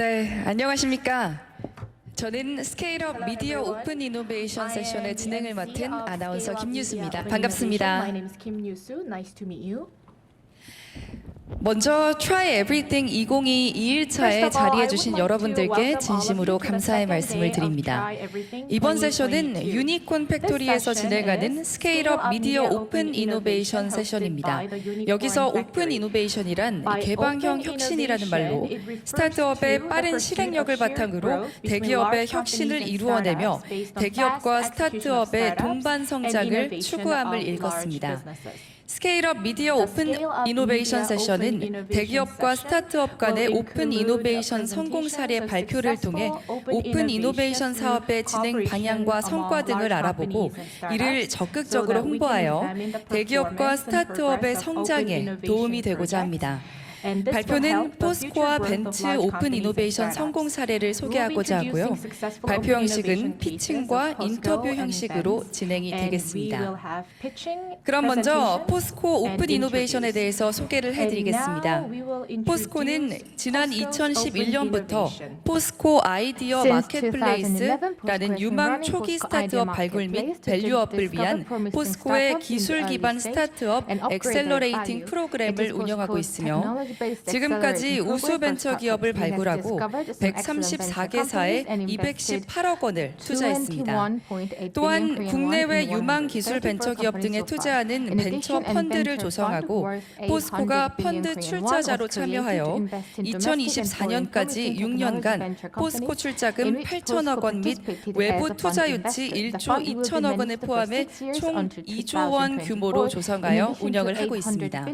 네, 안녕하십니까. 저는 스케일업 미디어 오픈 이노베이션 세션의 진행을 맡은 아나운서 김유수입니다. 반갑습니다. My name is Kim Yoo-soo. Nice to meet you. 먼저 Try Everything 2022 2일차에 자리해주신 여러분들께 진심으로 감사의 말씀을 드립니다. 이번 세션은 유니콘 팩토리에서 진행하는 스케일업 미디어 오픈 이노베이션 세션입니다. 여기서 오픈 이노베이션이란 개방형 혁신이라는 말로 스타트업의 빠른 실행력을 바탕으로 대기업의 혁신을 이루어내며 대기업과 스타트업의 동반 성장을 추구함을 일컫습니다. 스케일업 미디어 오픈 이노베이션 세션은 대기업과 스타트업 간의 오픈 이노베이션 성공 사례 발표를 통해 오픈 이노베이션 사업의 진행 방향과 성과 등을 알아보고 이를 적극적으로 홍보하여 대기업과 스타트업의 성장에 도움이 되고자 합니다. 발표는 포스코와 벤츠 오픈 이노베이션 성공 사례를 소개하고자 하고요. 발표 형식은 피칭과 인터뷰 형식으로 진행이 되겠습니다. 그럼 먼저 포스코 오픈 이노베이션에 대해서 소개를 해드리겠습니다. 포스코는 지난 2011년부터 포스코 아이디어 마켓플레이스라는 유망 초기 스타트업 발굴 및 밸류업을 위한 포스코의 기술 기반 스타트업 엑셀러레이팅 프로그램을 운영하고 있으며 지금까지 우수 벤처 기업을 발굴하고 134개사에 218억 원을 투자했습니다. 또한 국내외 유망 기술 벤처 기업 등에 투자하는 벤처 펀드를 조성하고 포스코가 펀드 출자자로 참여하여 2024년까지 6년간 포스코 출자금 8천억 원 및 외부 투자 유치 1조 2천억 원을 포함해 총 2조 원 규모로 조성하여 운영을 하고 있습니다.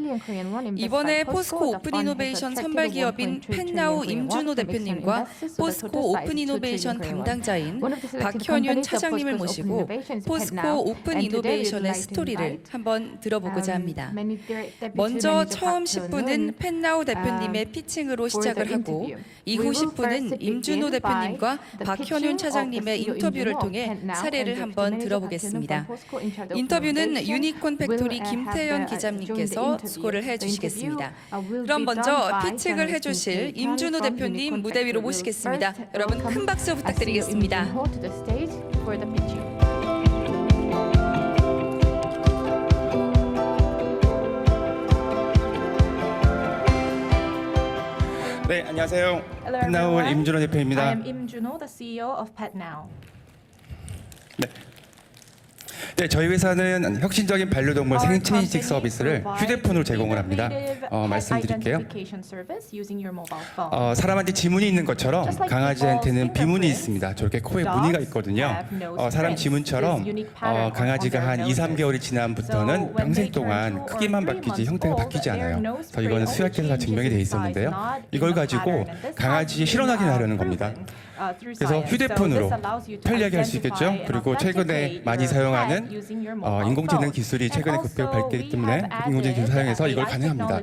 이번에 포스코 오픈 이노베이션 선발 기업인 펜나우 임준호 대표님과 포스코 오픈 이노베이션 담당자인 박현윤 차장님을 모시고 포스코 오픈 이노베이션의 스토리를 한번 들어보고자 합니다. 먼저 처음 10분은 펜나우 대표님의 피칭으로 시작을 하고 이후 10분은 임준호 대표님과 박현윤 차장님의 인터뷰를 통해 사례를 한번 들어보겠습니다. 인터뷰는 유니콘 팩토리 김태연 기자님께서 수고를 해주시겠습니다. 그럼 먼저 피칭을 해주실 임준호 대표님 무대 위로 모시겠습니다. 여러분 큰 박수 부탁드리겠습니다. 네, 안녕하세요. 펜나우 임준호 대표입니다. I am Im Junho, the CEO of PetNow. 네, 저희 회사는 혁신적인 반려동물 생체 인식 서비스를 휴대폰으로 제공을 합니다. 말씀드릴게요. 사람한테 지문이 있는 것처럼 강아지한테는 비문이 있습니다. 저렇게 코에 무늬가 있거든요. 사람 지문처럼 강아지가 한 2, 3개월이 지난부터는 평생 동안 크기만 바뀌지 형태가 바뀌지 않아요. 그래서 이거는 수약에서 다 증명이 돼 있었는데요. 이걸 가지고 강아지 실현하게 하려는 겁니다. 그래서 휴대폰으로 편리하게 할 수 있겠죠. 그리고 최근에 많이 사용하는 인공지능 기술이 최근에 급격히 발달했기 때문에 인공지능 기술 사용해서 이걸 가능합니다.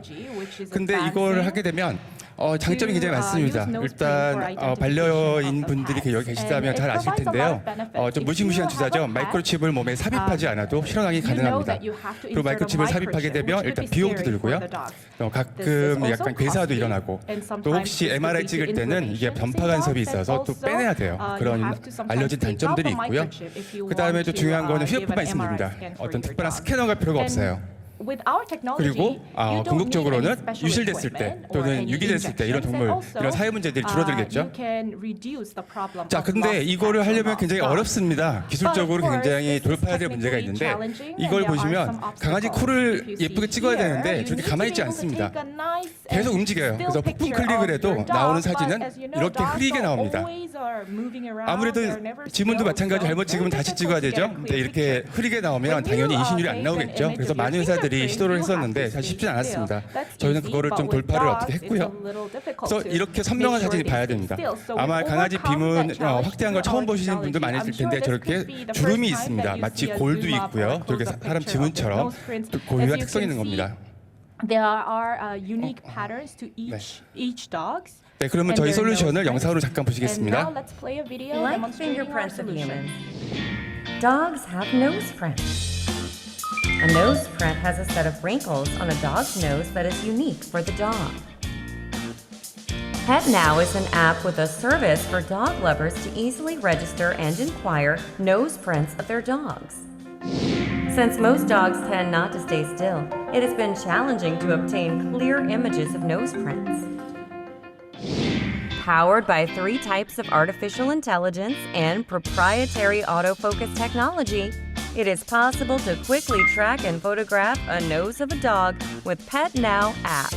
근데 이걸 하게 되면 장점이 굉장히 많습니다. 일단 반려인 분들이 여기 계시다면 잘 아실 텐데요. 좀 무시무시한 주사죠. 마이크로칩을 몸에 삽입하지 않아도 실현하기 가능합니다. 그리고 마이크로칩을 삽입하게 되면 일단 비용도 들고요. 가끔 약간 괴사도 일어나고 또 혹시 MRI 찍을 때는 이게 전파 간섭이 있어서 또 빼내야 돼요. 그런 알려진 단점들이 있고요. 그 다음에 또 중요한 거는 휴대폰만 있으면 됩니다. 어떤 특별한 스캐너가 필요가 없어요. 그리고 궁극적으로는 유실됐을 때 또는 유기됐을 때 이런 동물 이런 사회 문제들이 줄어들겠죠. 자, 근데 이거를 하려면 굉장히 어렵습니다. 기술적으로 굉장히 돌파해야 될 문제가 있는데 이걸 보시면 강아지 코를 예쁘게 찍어야 되는데 저렇게 가만히 있지 않습니다. 계속 움직여요. 그래서 폭풍 클릭을 해도 나오는 사진은 이렇게 흐리게 나옵니다. 아무래도 지문도 마찬가지 잘못 찍으면 다시 찍어야 되죠. 근데 이렇게 흐리게 나오면 당연히 인식률이 안 나오겠죠. 그래서 많은 회사들이 시도를 했었는데 사실 쉽진 않았습니다. 저희는 그거를 좀 돌파를 어떻게 했고요. 그래서 이렇게 선명한 사진이 봐야 됩니다. 아마 강아지 비문 확대한 걸 처음 보시는 분들 많이 있을 텐데 저렇게 주름이 있습니다. 마치 골도 있고요. 저렇게 사람 지문처럼 고유한 특성이 있는 겁니다. There are unique patterns to each dog. 네, 그러면 저희 솔루션을 영상으로 잠깐 보시겠습니다. Let's play a video Like demonstrating our fingerprints of solution. humans, dogs have nose prints. A nose print has a set of wrinkles on a dog's nose that is unique for the dog. PetNow is an app with a service for dog lovers to easily register and inquire nose prints of their dogs. Since most dogs tend not to stay still, it has been challenging to obtain clear images of nose prints. Powered by 3 types of artificial intelligence and proprietary autofocus technology, it is possible to quickly track and photograph a nose of a dog with PetNow app.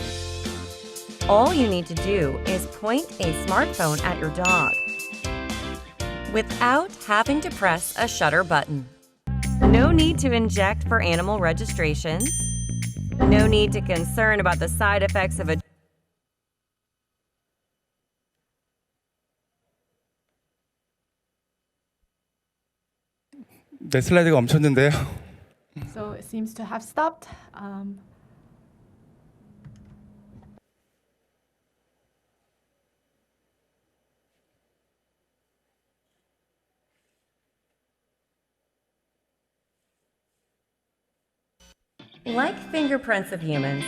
All you need to do is point a smartphone at your dog without having to press a shutter button. No need to inject for animal registrations. No need to concern about the side effects of a 네, 슬라이드가 멈췄는데요. So it seems to have stopped. Like fingerprints of humans,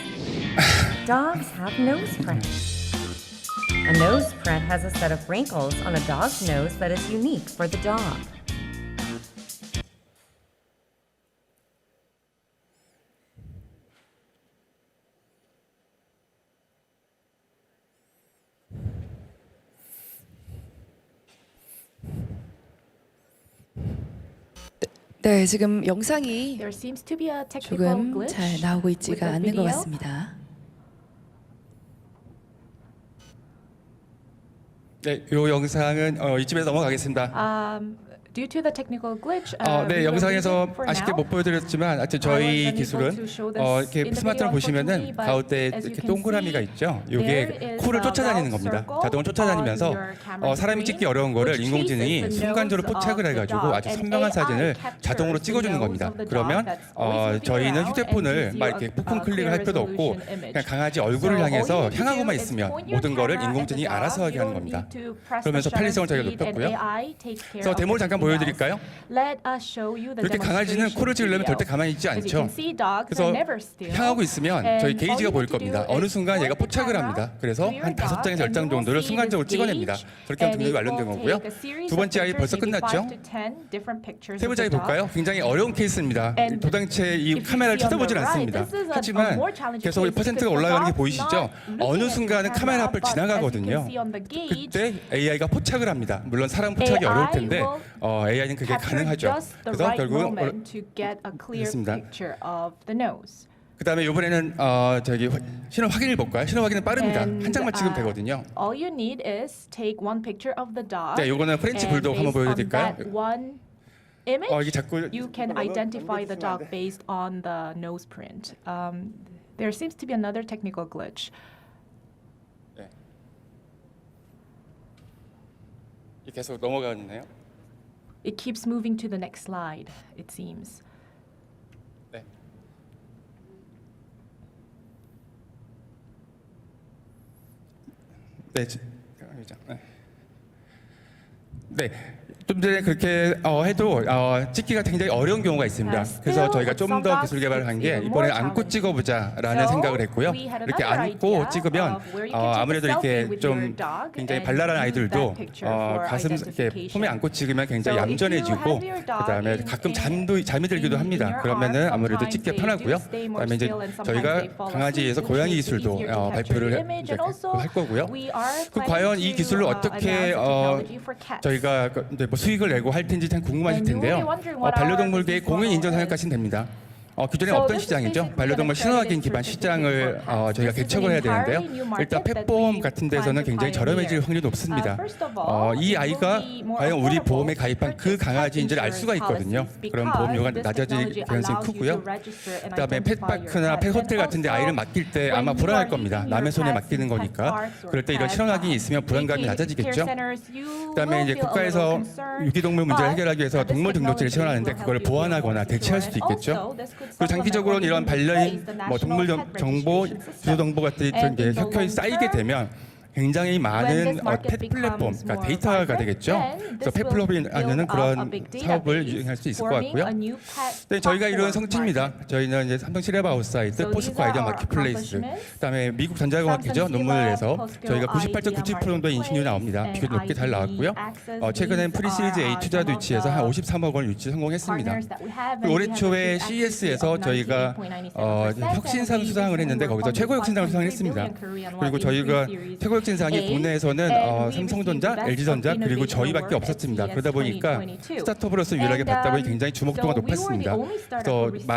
dogs have nose prints. A nose print has a set of wrinkles on a dog's nose that is unique for the dog. 네, 지금 영상이 There seems to be a technical 조금 glitch 잘 나오고 with 있지가 the 않는 것 video. 같습니다. 네, 이 영상은 이쯤에서 넘어가겠습니다. Due to the technical glitch, 네, we will 영상에서 leave it for 아쉽게 now. 못 보여드렸지만 하여튼 저희 기술은 이렇게 스마트폰 보시면은 가운데 이렇게 동그라미가 있죠. 이게 코를 쫓아다니는 겁니다. 자동으로 쫓아다니면서 사람이 찍기 어려운 거를 인공지능이 순간적으로 포착을 해가지고 아주 선명한 사진을 자동으로 찍어주는 겁니다. 그러면 저희는 휴대폰을 막 이렇게 부품 클릭을 할 필요도 없고 그냥 강아지 얼굴을 향해서 향하고만 있으면 모든 거를 인공지능이 알아서 하게 하는 겁니다. 그러면서 편리성을 저희가 높였고요. 그래서 데모를 잠깐 보여드릴까요? 이렇게 강아지는 코를 찍으려면 절대 가만히 있지 않죠. 그래서 향하고 있으면 저희 게이지가 보일 겁니다. 어느 순간 얘가 포착을 합니다. 그래서 한 5장에서 10장 정도를 순간적으로 찍어냅니다. 그렇게 하면 등급이 완료된 거고요. 두 번째 아이 벌써 끝났죠? 세 번째 아이 볼까요? 굉장히 어려운 케이스입니다. 도당체 이 카메라를 쳐다보질 않습니다. 하지만 계속 이 퍼센트가 올라가는 게 보이시죠? 어느 순간은 카메라 앞을 지나가거든요. 그때 AI가 포착을 합니다. 물론 사람 포착이 어려울 텐데 AI는 그게 가능하죠. 그래서 결국은 됐습니다. 그 다음에 이번에는 저기 신호 확인을 볼까요? 신호 확인은 빠릅니다. 한 장만 찍으면 되거든요. All you need is take one picture of the dog. 자, 이거는 프렌치 and 불독 한번 based on 보여드릴까요? that one image, 이게 자꾸 you can identify the dog based on the nose print. There seems to be another technical glitch. 네. 계속 넘어가네요. It keeps moving to the next slide, it seems. 네. 네. 네. 좀 전에 그렇게 해도 찍기가 굉장히 어려운 경우가 있습니다. 그래서 저희가 좀 더 기술 개발을 한 게 이번에 안고 찍어보자라는 생각을 했고요. 이렇게 안고 찍으면 아무래도 이렇게 좀 굉장히 발랄한 아이들도 가슴 이렇게 품에 안고 찍으면 굉장히 얌전해지고 그다음에 가끔 잠이 들기도 합니다. 그러면은 아무래도 찍기 편하고요. 그다음에 이제 저희가 강아지에서 고양이 기술도 발표를 할 거고요. 그 과연 이 기술을 어떻게 저희가 뭐 수익을 내고 할 텐지 참 궁금하실 텐데요. 반려동물계의 공인 인정 사냥까지는 됩니다. 기존에 없던 시장이죠. 반려동물 신호확인 기반 시장을 저희가 개척을 해야 되는데요. 일단 펫보험 같은 데서는 굉장히 저렴해질 확률이 높습니다. 이 아이가 과연 우리 보험에 가입한 그 강아지인지를 알 수가 있거든요. 그럼 보험료가 낮아질 가능성이 크고요. 그다음에 펫파크나 펫호텔 같은 데 아이를 맡길 때 아마 불안할 겁니다. 남의 손에 맡기는 거니까. 그럴 때 이런 신원확인이 있으면 불안감이 낮아지겠죠. 그다음에 이제 국가에서 유기동물 문제를 해결하기 위해서 동물 등록제를 시행하는데 그걸 보완하거나 대체할 수도 있겠죠. 그리고 장기적으로는 이런 반려인, 동물 정보, 주소 정보 같은 게 켜켜이 쌓이게 되면 굉장히 When 많은 this market 펫 플랫폼, becomes 그러니까 more 데이터가 vibrant, 되겠죠. then 그래서 this 펫 will 플랫폼이 build 하는 up a 그런 big 사업을 database, 유행할 수 있을 것 forming 같고요. a new pet 네, 저희가 이루는 platform 성취입니다. market. 저희는 이제 삼성 시레바우사이트, So 포스코 these are 아이디어 our 마켓플레이스, accomplishments. 그다음에 미국 전자공학회죠. Samsung 논문에서 Sila, 저희가 POSCO 98.97% 정도의 인식률이 나옵니다. and 비교도 높게 잘 IDE 나왔고요. access. 최근엔 These 프리시리즈 A are 투자도 some of 유치해서 한 the 53억 원 유치 성공했습니다. partners that we have, and 그리고 올해 we have 초에 achieved CES에서 accuracy of 저희가 98.97%, 혁신상 and we 수상을 했는데 were 거기서 funded 최고 혁신상을 5.3 수상했습니다. billion Korean won 그리고 in 저희가 Series 최고 혁신상이 A, 국내에서는 and we 삼성전자, received the LG전자 Best of 그리고 Innovation 저희밖에 Award at 없었습니다. CES 그러다 보니까 2022. 스타트업으로서 유일하게 받다 보니 굉장히 주목도가 so we were 높았습니다. the only startup 그래서 who received this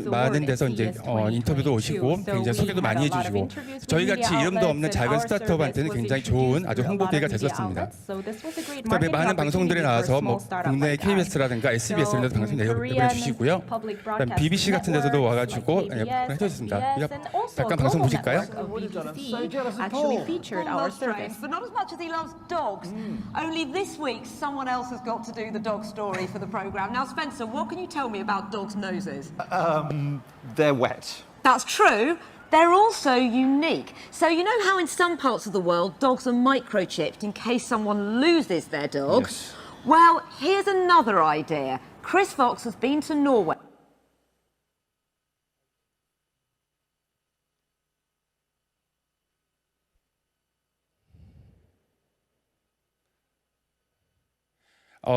많은 award 데서 at 이제 CES 인터뷰도 2022. 오시고 So 굉장히 we 소개도 had 많이 a lot of 해주시고 interviews with 저희 같이 media 이름도 없는 outlets, 작은 and our 스타트업한테는 service 굉장히 was 좋은 introduced 아주 to a 홍보 lot 기회가 of media 됐었습니다. outlets. So this was a great 그다음에 marketing 많은 방송들에 opportunity for a 나와서 뭐 small startup 국내 like us. KBS라든가 SBS 이런 데 방송 내보내주시고요. 그다음 BBC 같은 데서도 와가지고 해주셨습니다. 잠깐 방송 보실까요? Actually featured our service. But not as much as he loves dogs. Only this week, someone else has got to do the dog story for the programme. Now, Spencer, what can you tell me about dogs' noses? They're wet. That's true. They're also unique. So, you know how in some parts of the world dogs are microchipped in case someone loses their dog? Yes. Well, here's another idea. Chris Fox has been to Norway.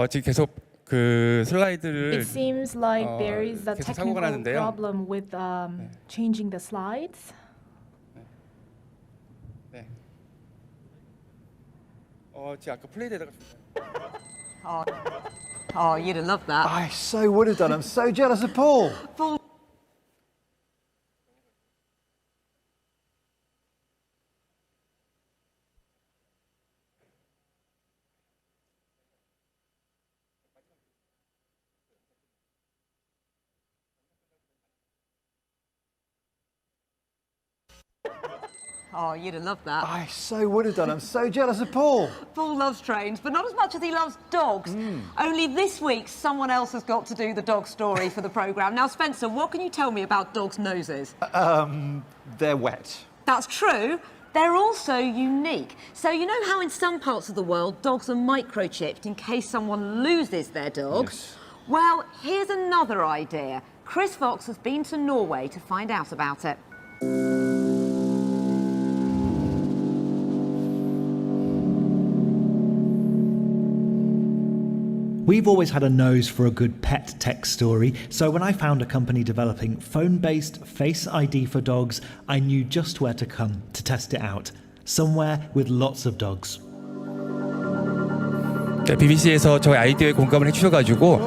지금 계속 그 슬라이드를 It seems like there is a 계속 사고가 technical 나는데요. problem with changing the slides. 네. 지금 아까 플레이되다가 Oh, you'd have loved that. I so would have done. I'm so jealous of Paul. Oh, you'd have loved that. I so would have done. I'm so jealous of Paul. Paul loves trains, but not as much as he loves dogs. Only this week, someone else has got to do the dog story for the programme. Now, Spencer, what can you tell me about dogs' noses? They're wet. That's true. They're also unique. So, you know how in some parts of the world dogs are microchipped in case someone loses their dog? Yes. Well, here's another idea. Chris Fox has been to Norway to find out about it. We've always had a nose for a good pet tech story, so when I found a company developing phone-based Face ID for dogs, I knew just where to come to test it out. Somewhere with lots of dogs. 네, BBC에서 저희 아이디어에 공감을 해주셔가지고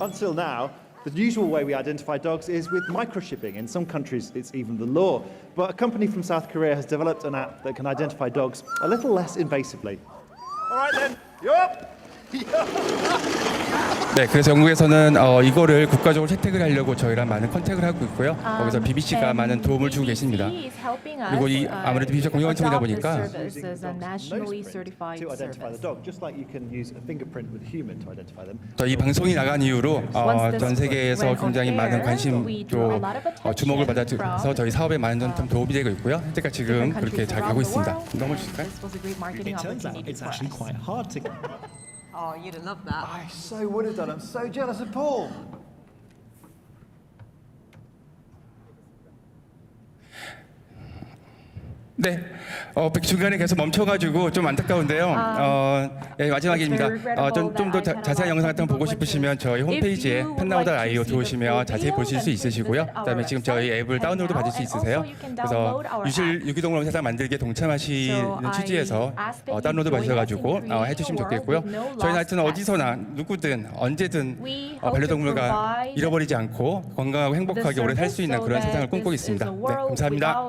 Until now, the usual way we identify dogs is with microchipping. In some countries, it's even the law. But a company from South Korea has developed an app that can identify dogs a little less invasively. All right then, you're up. 네, 그래서 영국에서는 이거를 국가적으로 채택을 하려고 저희랑 많은 컨택을 하고 있고요. 거기서 BBC가 많은 도움을 주고 계십니다. 그리고 이 아무래도 BBC가 공영방송이다 보니까 To identify the dog, just like you can use a fingerprint with a human to identify them. 이 방송이 나간 이후로 전 세계에서 굉장히 많은 관심도 주목을 받아서 저희 사업에 많은 좀 도움이 되고 있고요. 현재까지 지금 그렇게 잘 가고 있습니다. 넘어주실까요? It turns out it's actually quite hard to... Oh, you'd have loved that. I so would have done. I'm so jealous of Paul. 네, 중간에 계속 멈춰가지고 좀 안타까운데요. 네, 마지막입니다. 좀 더 자세한 영상 같은 거 보고 싶으시면 저희 홈페이지에 펜나우.io 들어오시면 자세히 보실 수 있으시고요. 그다음에 지금 저희 앱을 다운로드 받을 수 있으세요. 그래서 유기동물 세상 만들기에 동참하시는 취지에서 다운로드 받으셔가지고 해주시면 좋겠고요. 저희는 하여튼 어디서나 누구든 언제든 반려동물과 잃어버리지 않고 건강하고 행복하게 오래 살 수 있는 그런 세상을 꿈꾸고 있습니다. 네, 감사합니다.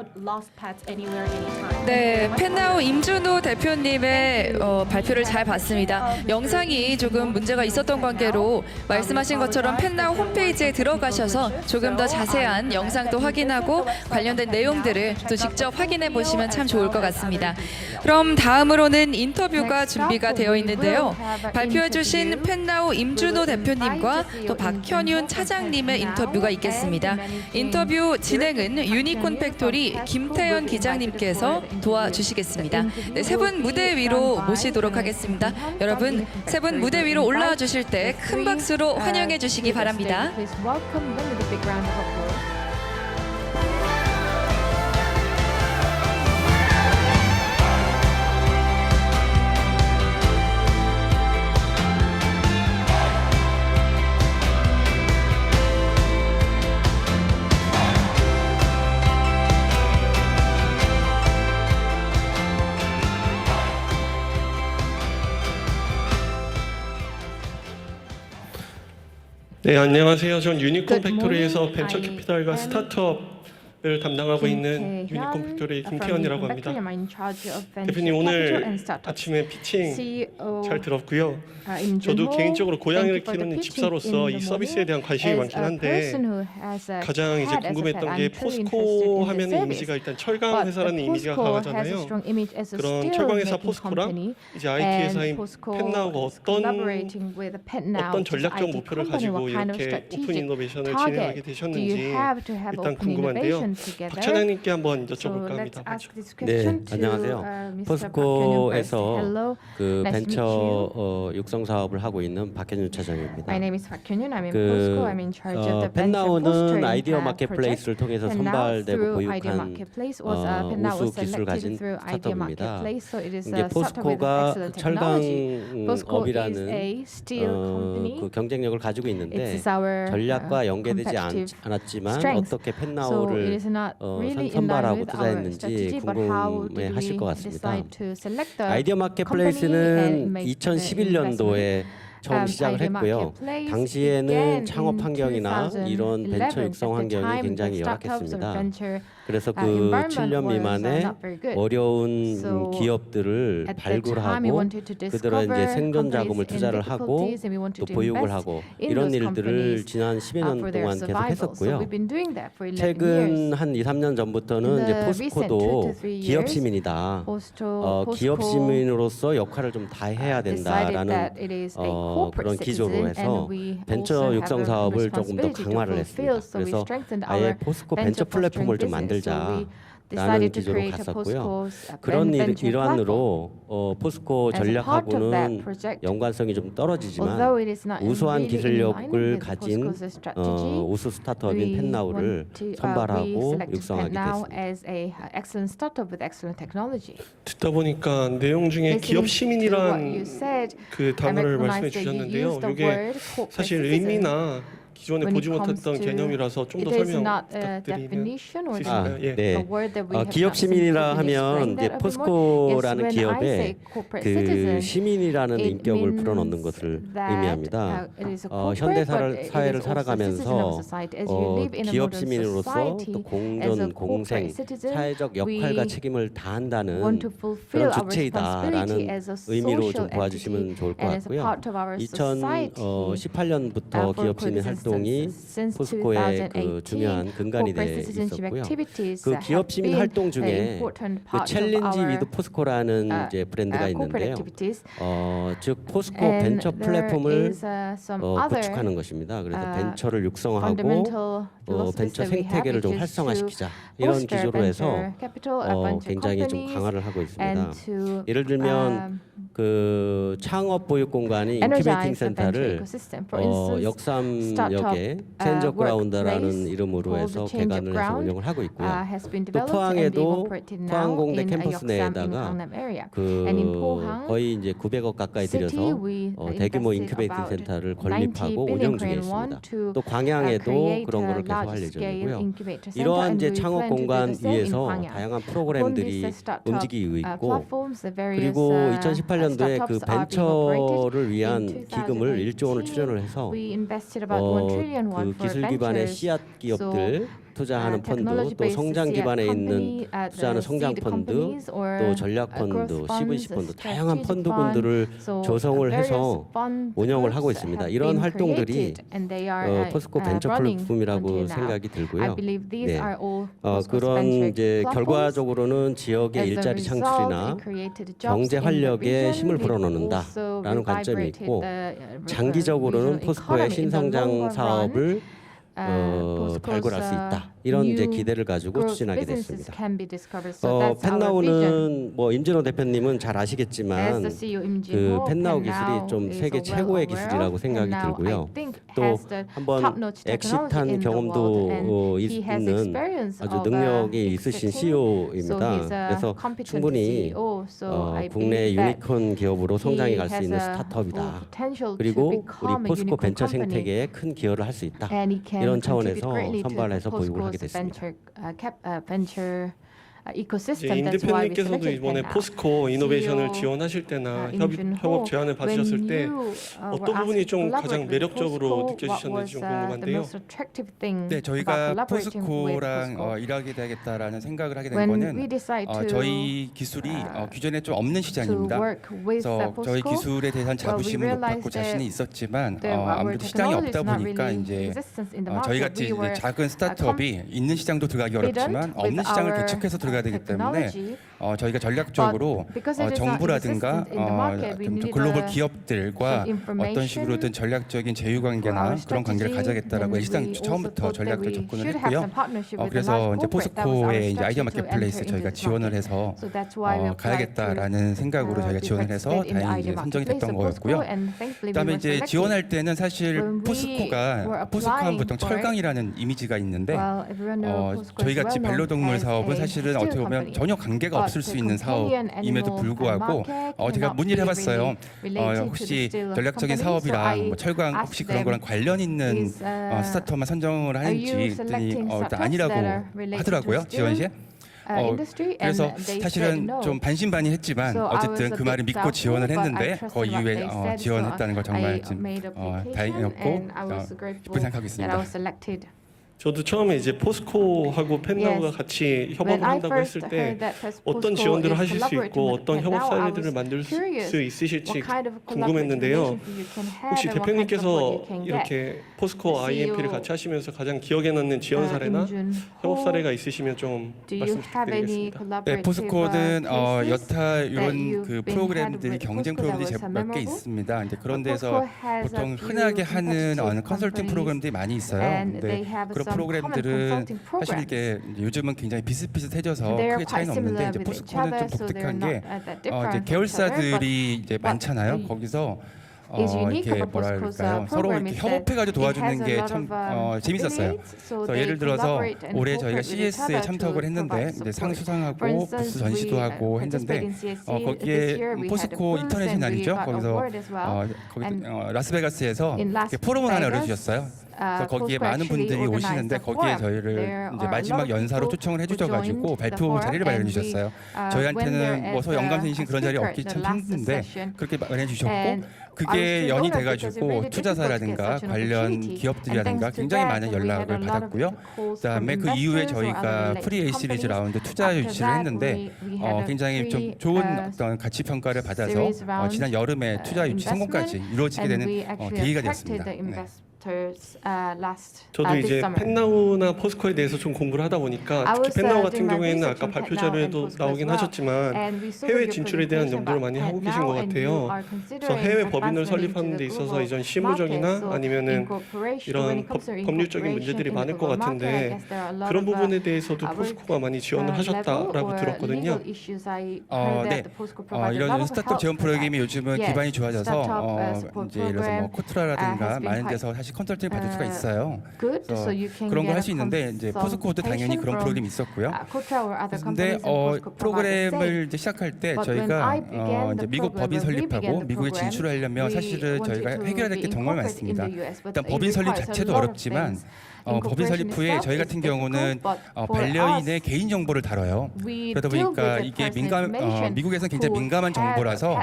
네, 펜나우 임준호 대표님의 발표를 잘 봤습니다. 영상이 조금 문제가 있었던 관계로 말씀하신 것처럼 펜나우 홈페이지에 들어가셔서 조금 더 자세한 영상도 확인하고 관련된 내용들을 또 직접 확인해 보시면 참 좋을 것 같습니다. 그럼 다음으로는 인터뷰가 준비가 되어 있는데요. 발표해 주신 펜나우 임준호 대표님과 또 박현윤 차장님의 인터뷰가 있겠습니다. 인터뷰 진행은 유니콘 팩토리 김태현 기자님께서 팩토리에서 도와주시겠습니다. 네, 세 분 무대 위로 모시도록 하겠습니다. 여러분, 세 분 무대 위로 올라와 주실 때 큰 박수로 환영해 주시기 바랍니다. Please welcome them with a big round of applause. 네, 안녕하세요. 전 유니콘 Good 팩토리에서 morning. 벤처 I 캐피탈과 am 스타트업을 담당하고 있는 유니콘 팩토리 김태현이라고 합니다. 대표님 오늘 아침에 피칭 잘 들었고요. 저도 개인적으로 고양이를 키우는 집사로서 이 서비스에 대한 관심이 많긴 한데 가장 이제 궁금했던 게 포스코 하면 이미지가 일단 철강 회사라는 이미지가 강하잖아요. 그런 철강 회사 포스코랑 이제 IT 회사인 펫나우가 어떤 전략적 목표를 가지고 이렇게 오픈 이노베이션을 진행하게 되셨는지 일단 궁금한데요. 박 차장님께 한번 여쭤볼까 합니다. 먼저. 네, 안녕하세요. 포스코에서 그 벤처 육성 사업을 하고 있는 박현윤 차장입니다. My name is Park Hyun-yoon. I'm in 그 Posco. I'm in charge of the venture 펜나우는 fostering 아이디어 project. 마켓플레이스를 통해서 Pen Now 선발되고 through Idea 보육한 Marketplace was Pen Now was 우수 기술을 가진 selected through Idea 스타트업입니다. Marketplace. So it is 이제 a startup with 포스코가 excellent technology. Posco is 철강업이라는 a steel company. 그 경쟁력을 가지고 있는데 It's our 전략과 연계되지 competitive 않았지만 strength. 어떻게 So it 펜나우를 is not really in line 선발하고 with our 투자했는지 strategy, but how did 궁금해하실 것 we 같습니다. decide to select the 아이디어 company and 마켓플레이스는 make the 2011년도에 처음 시작을 Idea 했고요. Marketplace 당시에는 began 창업 in 환경이나 이런 2011. 벤처 육성 At the 환경이 time, 굉장히 the startups or 열악했습니다. venture 그래서 그 environment 7년 was 미만에 not very good. 어려운 So 기업들을 at the time, we 발굴하고 wanted to 그들은 이제 discover 생존 자금을 companies in 투자를 하고 difficulties, and we wanted 또 to 보육을 invest 하고 in 이런 those 일들을 companies, 지난 12년 for their 동안 계속 survival. So 했었고요. we've been doing that for 11 최근 years. 한 2, 3년 전부터는 In 이제 the recent 2 포스코도 to 3 기업 years, 시민이다. 기업 Posco 시민으로서 역할을 좀 다 해야 decided 된다라는 that it is a corporate 그런 기조로 citizen, 해서 and we 벤처 also have 육성 a 사업을 조금 더 responsibility to 강화를 fulfill. 했습니다. So we 그래서 strengthened 아예 our 포스코 벤처 venture 플랫폼을 좀 fostering business. So we 만들자라는 decided to 기조로 create a 갔었고요. Posco's 그런 venture 일환으로 포스코 As a part of that 전략하고는 project, 연관성이 좀 떨어지지만 Although it is not 우수한 really in line 기술력을 with 가진 Posco's strategy, 우수 스타트업인 we 펜나우를 want to, we 선발하고 selected 육성하게 Now 됐습니다. as a excellent startup with excellent technology. 듣다 보니까 내용 중에 기업 Listening to what 시민이란 you said, 그 I 단어를 recognize 말씀해 that you 주셨는데요. used the 이게 word corporate 사실 citizen. 의미나 기존에 When it 보지 comes 못했던 to- 개념이라서 좀 더 it is 설명 not a 부탁드리면 definition or 수 있을까요? 예. 네. a word that we have 기업 not 시민이라 simply 하면 explained 이제 that a bit more. 포스코라는 Yes, when I 기업에 say corporate 그 citizen, 시민이라는 it 인격을 불어넣는 means 것을 that, 의미합니다. it is a corporate, 현대 but it is 사회를 also 살아가면서 citizen of society. As you live in a 기업 modern 시민으로서 society, 또 as a 공존, 공생, corporate citizen, 사회적 역할과 we 책임을 다한다는 want to fulfill 그런 our 주체이다라는 responsibility as a 의미로 social 좀 보아주시면 entity 좋을 것 and as a 같고요. part of our society. 2018년부터 For 기업 시민 corporate 활동이 citizens, since 포스코의 그 2018, 중요한 근간이 돼 corporate citizenship 있었고요. activities 그 기업 have 시민 been 활동 an 중에 important 그 part of 챌린지 our 위드 포스코라는 이제 브랜드가 corporate 있는데요. activities. 즉 포스코 And 벤처 there 플랫폼을 is, some other, 구축하는 것입니다. 그래서 벤처를 육성하고 fundamental philosophies 벤처 that we have, 생태계를 좀 which is 활성화시키자 to 이런 foster 기조로 해서 venture capital, venture 굉장히 좀 companies, 강화를 하고 있습니다. and to 예를 들면 그 창업 보육 공간인 인큐베이팅 energize the venture 센터를 ecosystem. For instance, 역삼역에 체인저 그라운드라는 이름으로 해서 개관을 해서 운영을 하고 있고요. has been 또 developed and being 포항에도 operated now 포항공대 in 캠퍼스 Yeoksam in 내에다가 Gangnam area. 그 And in Pohang 거의 이제 900억 가까이 city, 들여서 we 대규모 invested 인큐베이팅 about 센터를 90 건립하고 billion 운영 중에 Korean won 있습니다. to 또 광양에도 create 그런 거를 a 계속 할 large-scale 예정이고요. incubator center, 이러한 and 이제 we 창업 plan to do 공간 the same in 위에서 Gwangyang. 다양한 On 프로그램들이 these startup 움직이고 있고 platforms, the various 그리고 2018년도에 그 startups are being operated. 벤처를 위한 In 기금을 1조 원을 2018, 출연을 해서 we invested about 1 trillion won 그 for 기술 기반의 ventures. 씨앗 기업들 투자하는 펀드, 또 technology-based 성장 기반에 seed 있는 company, 투자하는 성장 seed 펀드, companies or, 또 전략 펀드, growth funds, CVC 펀드 다양한 strategic 펀드군들을 So 조성을 various 해서 fund 운영을 하고 groups 있습니다. have 이런 been 활동들이 created, and they are, 포스코 벤처 running 플랫폼이라고 until now. 생각이 I 들고요. believe these 네. are all Posco's 그런 venture 이제 platforms. 결과적으로는 지역의 As a 일자리 result, 창출이나 it created jobs 경제 in the 활력에 region. 힘을 It 불어넣는다라는 also 관점이 revigorated 있고 the 장기적으로는 regional 포스코의 economy in the longer 신성장 run. 사업을 발굴할 수 있다. 이런 이제 기대를 가지고 추진하게 됐습니다. 펫나우는 뭐 임진호 대표님은 잘 아시겠지만 그 펫나우 기술이 좀 세계 최고의 기술이라고 생각이 들고요. 또 한번 엑시트한 경험도 있는 아주 능력이 있으신 CEO입니다. 그래서 충분히 국내 유니콘 기업으로 성장해 갈 수 있는 스타트업이다. 그리고 우리 포스코 벤처 생태계에 큰 기여를 할 수 있다. 이런 차원에서 선발해서 보유를 하게 됐습니다. 임 대표님께서도 이번에 포스코 이노베이션을 지원하실 때나 협업 제안을 받으셨을 때 어떤 부분이 좀 가장 매력적으로 느껴지셨는지 좀 궁금한데요. 네, 저희가 포스코랑 일하게 되겠다라는 생각을 하게 된 거는 저희 기술이 기존에 좀 없는 시장입니다. 그래서 저희 기술에 대한 자부심을 높았고 자신이 있었지만 아무래도 시장이 없다 보니까 이제 저희 같이 이제 작은 스타트업이 있는 시장도 들어가기 어렵지만 없는 시장을 개척해서 들어가야 되기 때문에 저희가 전략적으로 정부라든가 좀 글로벌 기업들과 어떤 식으로든 전략적인 제휴관계나 그런 관계를 가져야겠다라고 시장 처음부터 전략을 접근을 했고요. 그래서 이제 포스코의 이제 아이디어 마켓플레이스 저희가 지원을 해서 가야겠다라는 생각으로 저희가 지원을 해서 다행히 이제 선정이 됐던 거였고요. 그다음에 이제 지원할 때는 사실 포스코가 포스코하면 보통 철강이라는 이미지가 있는데 저희 같이 반려동물 사업은 사실은 어떻게 보면 전혀 관계가 없을 수 있는 사업임에도 불구하고 제가 문의를 해봤어요. 혹시 전략적인 사업이랑 뭐 철강 혹시 그런 거랑 관련 있는 스타트업만 선정을 하는지 했더니 일단 아니라고 하더라고요. 지원 시에. 그래서 사실은 좀 반신반의했지만 어쨌든 그 말을 믿고 지원을 했는데 그 이후에 지원했다는 걸 정말 좀 다행이었고 기쁘게 생각하고 있습니다. 저도 처음에 이제 포스코하고 펫나우가 같이 협업을 한다고 했을 때 어떤 지원들을 하실 수 있고 어떤 협업 사례들을 만들 수 있으실지 궁금했는데요. 혹시 대표님께서 이렇게 포스코 IMP를 같이 하시면서 가장 기억에 남는 지원 사례나 협업 사례가 있으시면 좀 말씀 부탁드리겠습니다. 네, 포스코는 여타 이런 그 프로그램들이 경쟁 프로그램들이 몇 개 있습니다. 근데 그런 데서 보통 흔하게 하는 컨설팅 프로그램들이 많이 있어요. 근데 그런 프로그램들은 사실 이게 요즘은 굉장히 비슷비슷해져서 크게 차이는 없는데 이제 포스코는 좀 독특한 게 이제 계열사들이 이제 많잖아요. 거기서 이렇게 뭐랄까요 서로 이렇게 협업해가지고 도와주는 게 참 재밌었어요. 그래서 예를 들어서 올해 저희가 CES에 참석을 했는데 이제 상 수상하고 부스 전시도 하고 했는데 거기에 포스코 인터내셔널이죠. 거기서 라스베가스에서 이렇게 포럼을 하나 열어주셨어요. 그래서 거기에 많은 분들이 오시는데 거기에 저희를 이제 마지막 연사로 초청을 해주셔가지고 발표 자리를 마련해 주셨어요. 저희한테는 뭐 연감생이신 그런 자리 없기 참 힘든데 그렇게 마련해 주셨고 그게 연이 돼가지고 투자사라든가 관련 기업들이라든가 굉장히 많은 연락을 받았고요. 그다음에 그 이후에 저희가 프리 A 시리즈 라운드 투자 유치를 했는데 굉장히 좀 좋은 어떤 가치 평가를 받아서 지난 여름에 투자 유치 성공까지 이루어지게 되는 계기가 되었습니다. 네. 저도 이제 펫나우나 포스코에 대해서 좀 공부를 하다 보니까 특히 펫나우 같은 경우에는 아까 발표 자료에도 나오긴 하셨지만 해외 진출에 대한 염두를 많이 하고 계신 것 같아요. 그래서 해외 법인을 설립하는 데 있어서 이전 실무적이나 아니면은 이런 법률적인 문제들이 많을 것 같은데 그런 부분에 대해서도 포스코가 많이 지원을 하셨다라고 들었거든요. 네, 이런 스타트업 지원 프로그램이 요즘은 기반이 좋아져서 이제 예를 들어서 뭐 코트라라든가 많은 데서 사실 컨설팅을 받을 수가 있어요. 그래서 그런 걸 할 수 있는데 이제 포스코도 당연히 그런 프로그램이 있었고요. 그런데 프로그램을 이제 시작할 때 저희가 이제 미국 법인 설립하고 미국에 진출하려면 사실은 저희가 해결해야 될 게 정말 많습니다. 일단 법인 설립 자체도 어렵지만 법인 설립 후에 저희 같은 경우는 반려인의 개인 정보를 다뤄요. 그러다 보니까 이게 미국에서는 굉장히 민감한 정보라서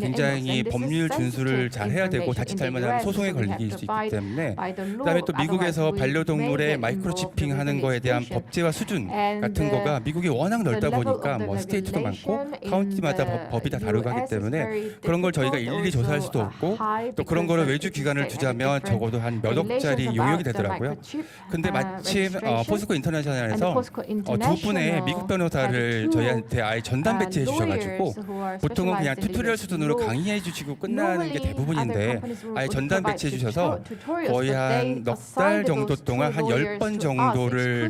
굉장히 법률 준수를 잘 해야 되고 자칫하면 소송에 걸릴 수 있기 때문에 그다음에 또 미국에서 반려동물의 마이크로치핑 하는 거에 대한 법제화 수준 같은 거가 미국이 워낙 넓다 보니까 뭐 스테이트도 많고 카운티마다 법이 다 다르고 하기 때문에 그런 걸 저희가 일일이 조사할 수도 없고 또 그런 거를 외주 기관을 두자면 적어도 한 몇 억짜리 용역이 되더라고요. 근데 마침 포스코 인터내셔널에서 두 분의 미국 변호사를 저희한테 아예 전담 배치해 주셔가지고 보통은 그냥 튜토리얼 수준으로 강의해 주시고 끝나는 게 대부분인데 아예 전담 배치해 주셔서 거의 한 넉 달 정도 동안 한 10번 정도를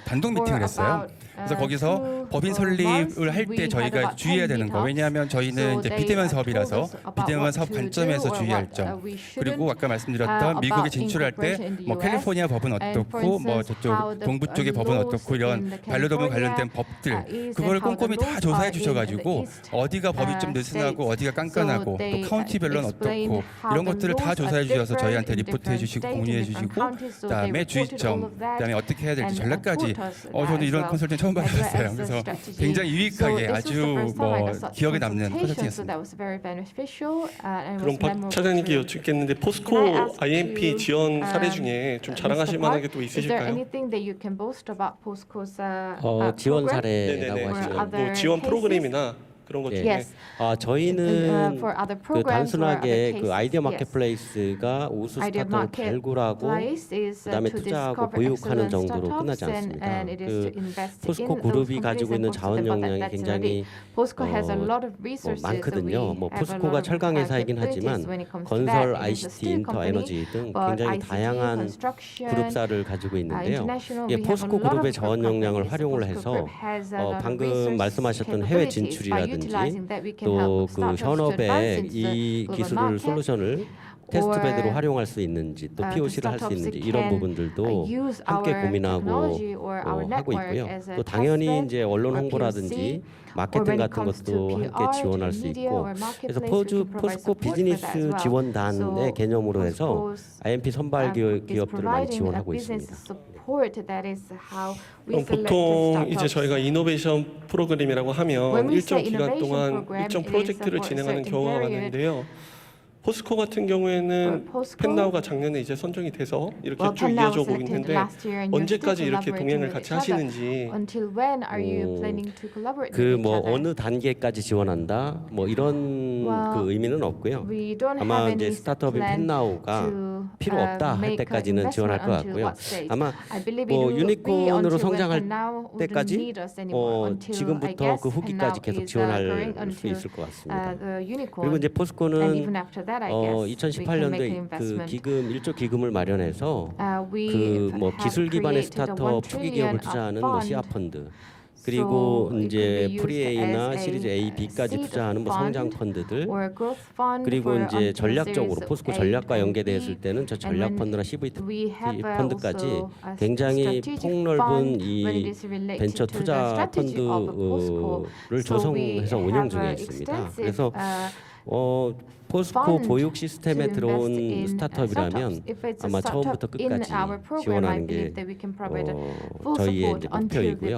단독 미팅을 했어요. 그래서 거기서 법인 설립을 할 때 저희가 주의해야 되는 거, 왜냐하면 저희는 이제 비대면 사업이라서 비대면 사업 관점에서 주의할 점, 그리고 아까 말씀드렸던 미국에 진출할 때 뭐 캘리포니아 법은 어떻고 뭐 저쪽 동부 쪽의 법은 어떻고 이런 반려동물 관련된 법들 그걸 꼼꼼히 다 조사해 주셔가지고 어디가 법이 좀 느슨하고 어디가 깐깐하고 또 카운티별로는 어떻고 이런 것들을 다 조사해 주셔서 저희한테 리포트해 주시고 공유해 주시고 그다음에 주의점, 그다음에 어떻게 해야 될지 전략까지 저는 이런 컨설팅 처음 받았어요. 그래서 굉장히 유익하게 아주 뭐 기억에 남는 컨설팅이었습니다. 그럼 박 차장님께 여쭙겠는데 포스코 IMP 지원 사례 중에 좀 자랑하실 만한 게 또 있으실까요? 지원 사례라고 네네네. 하시면 뭐 지원 프로그램이나 그런 것 중에 저희는 for other 그 programs or other 단순하게 cases, 그 아이디어 yes. 마켓플레이스가 우수 스타트업을 발굴하고 그다음에 투자하고 보육하는 정도로 끝나지 않습니다. 그 포스코 그룹이 가지고 있는 자원 역량이 굉장히 많거든요. 뭐 포스코가 철강 회사이긴 하지만 건설, ICT, 인터, 에너지 등 굉장히 다양한 그룹사를 가지고 있는데요. 포스코 그룹의 자원 역량을 활용을 해서 방금 말씀하셨던 해외 진출이라든지 또 그 현업에 이 기술을 솔루션을 테스트베드로 활용할 수 있는지 또 POC를 할 수 있는지 이런 부분들도 함께 고민하고 하고 있고요. 또 당연히 이제 언론 홍보라든지 마케팅 같은 것도 함께 지원할 수 있고 그래서 포스코 비즈니스 지원단의 개념으로 해서 IMP 선발 기업들을 많이 지원하고 있습니다. 그럼 보통 이제 저희가 이노베이션 프로그램이라고 하면 일정 기간 동안 일정 프로젝트를 진행하는 경우가 많은데요. 포스코 같은 경우에는 펜나우가 작년에 이제 선정이 돼서 이렇게 쭉 이어져 오고 있는데 언제까지 이렇게 동행을 같이 하시는지 그 뭐 어느 단계까지 지원한다 뭐 이런 그 의미는 없고요. 아마 이제 스타트업인 펜나우가 필요 없다 할 때까지는 지원할 것 같고요. 아마 뭐 유니콘으로 성장할 때까지 지금부터 그 후기까지 계속 지원할 수 있을 것 같습니다. 그리고 이제 포스코는 2018년도에 그 기금 1조 기금을 마련해서 그 뭐 기술 기반의 스타트업 초기 기업을 투자하는 뭐 시아 펀드 그리고 이제 프리A나 시리즈 A, B까지 투자하는 뭐 성장 펀드들 그리고 이제 전략적으로 포스코 전략과 연계되었을 때는 저 전략 펀드나 CVT 펀드까지 굉장히 폭넓은 이 벤처 투자 펀드를 조성해서 운영 중에 있습니다. 그래서 포스코 보육 시스템에 들어온 스타트업이라면 아마 처음부터 끝까지 지원하는 게 저희의 이제 목표이고요.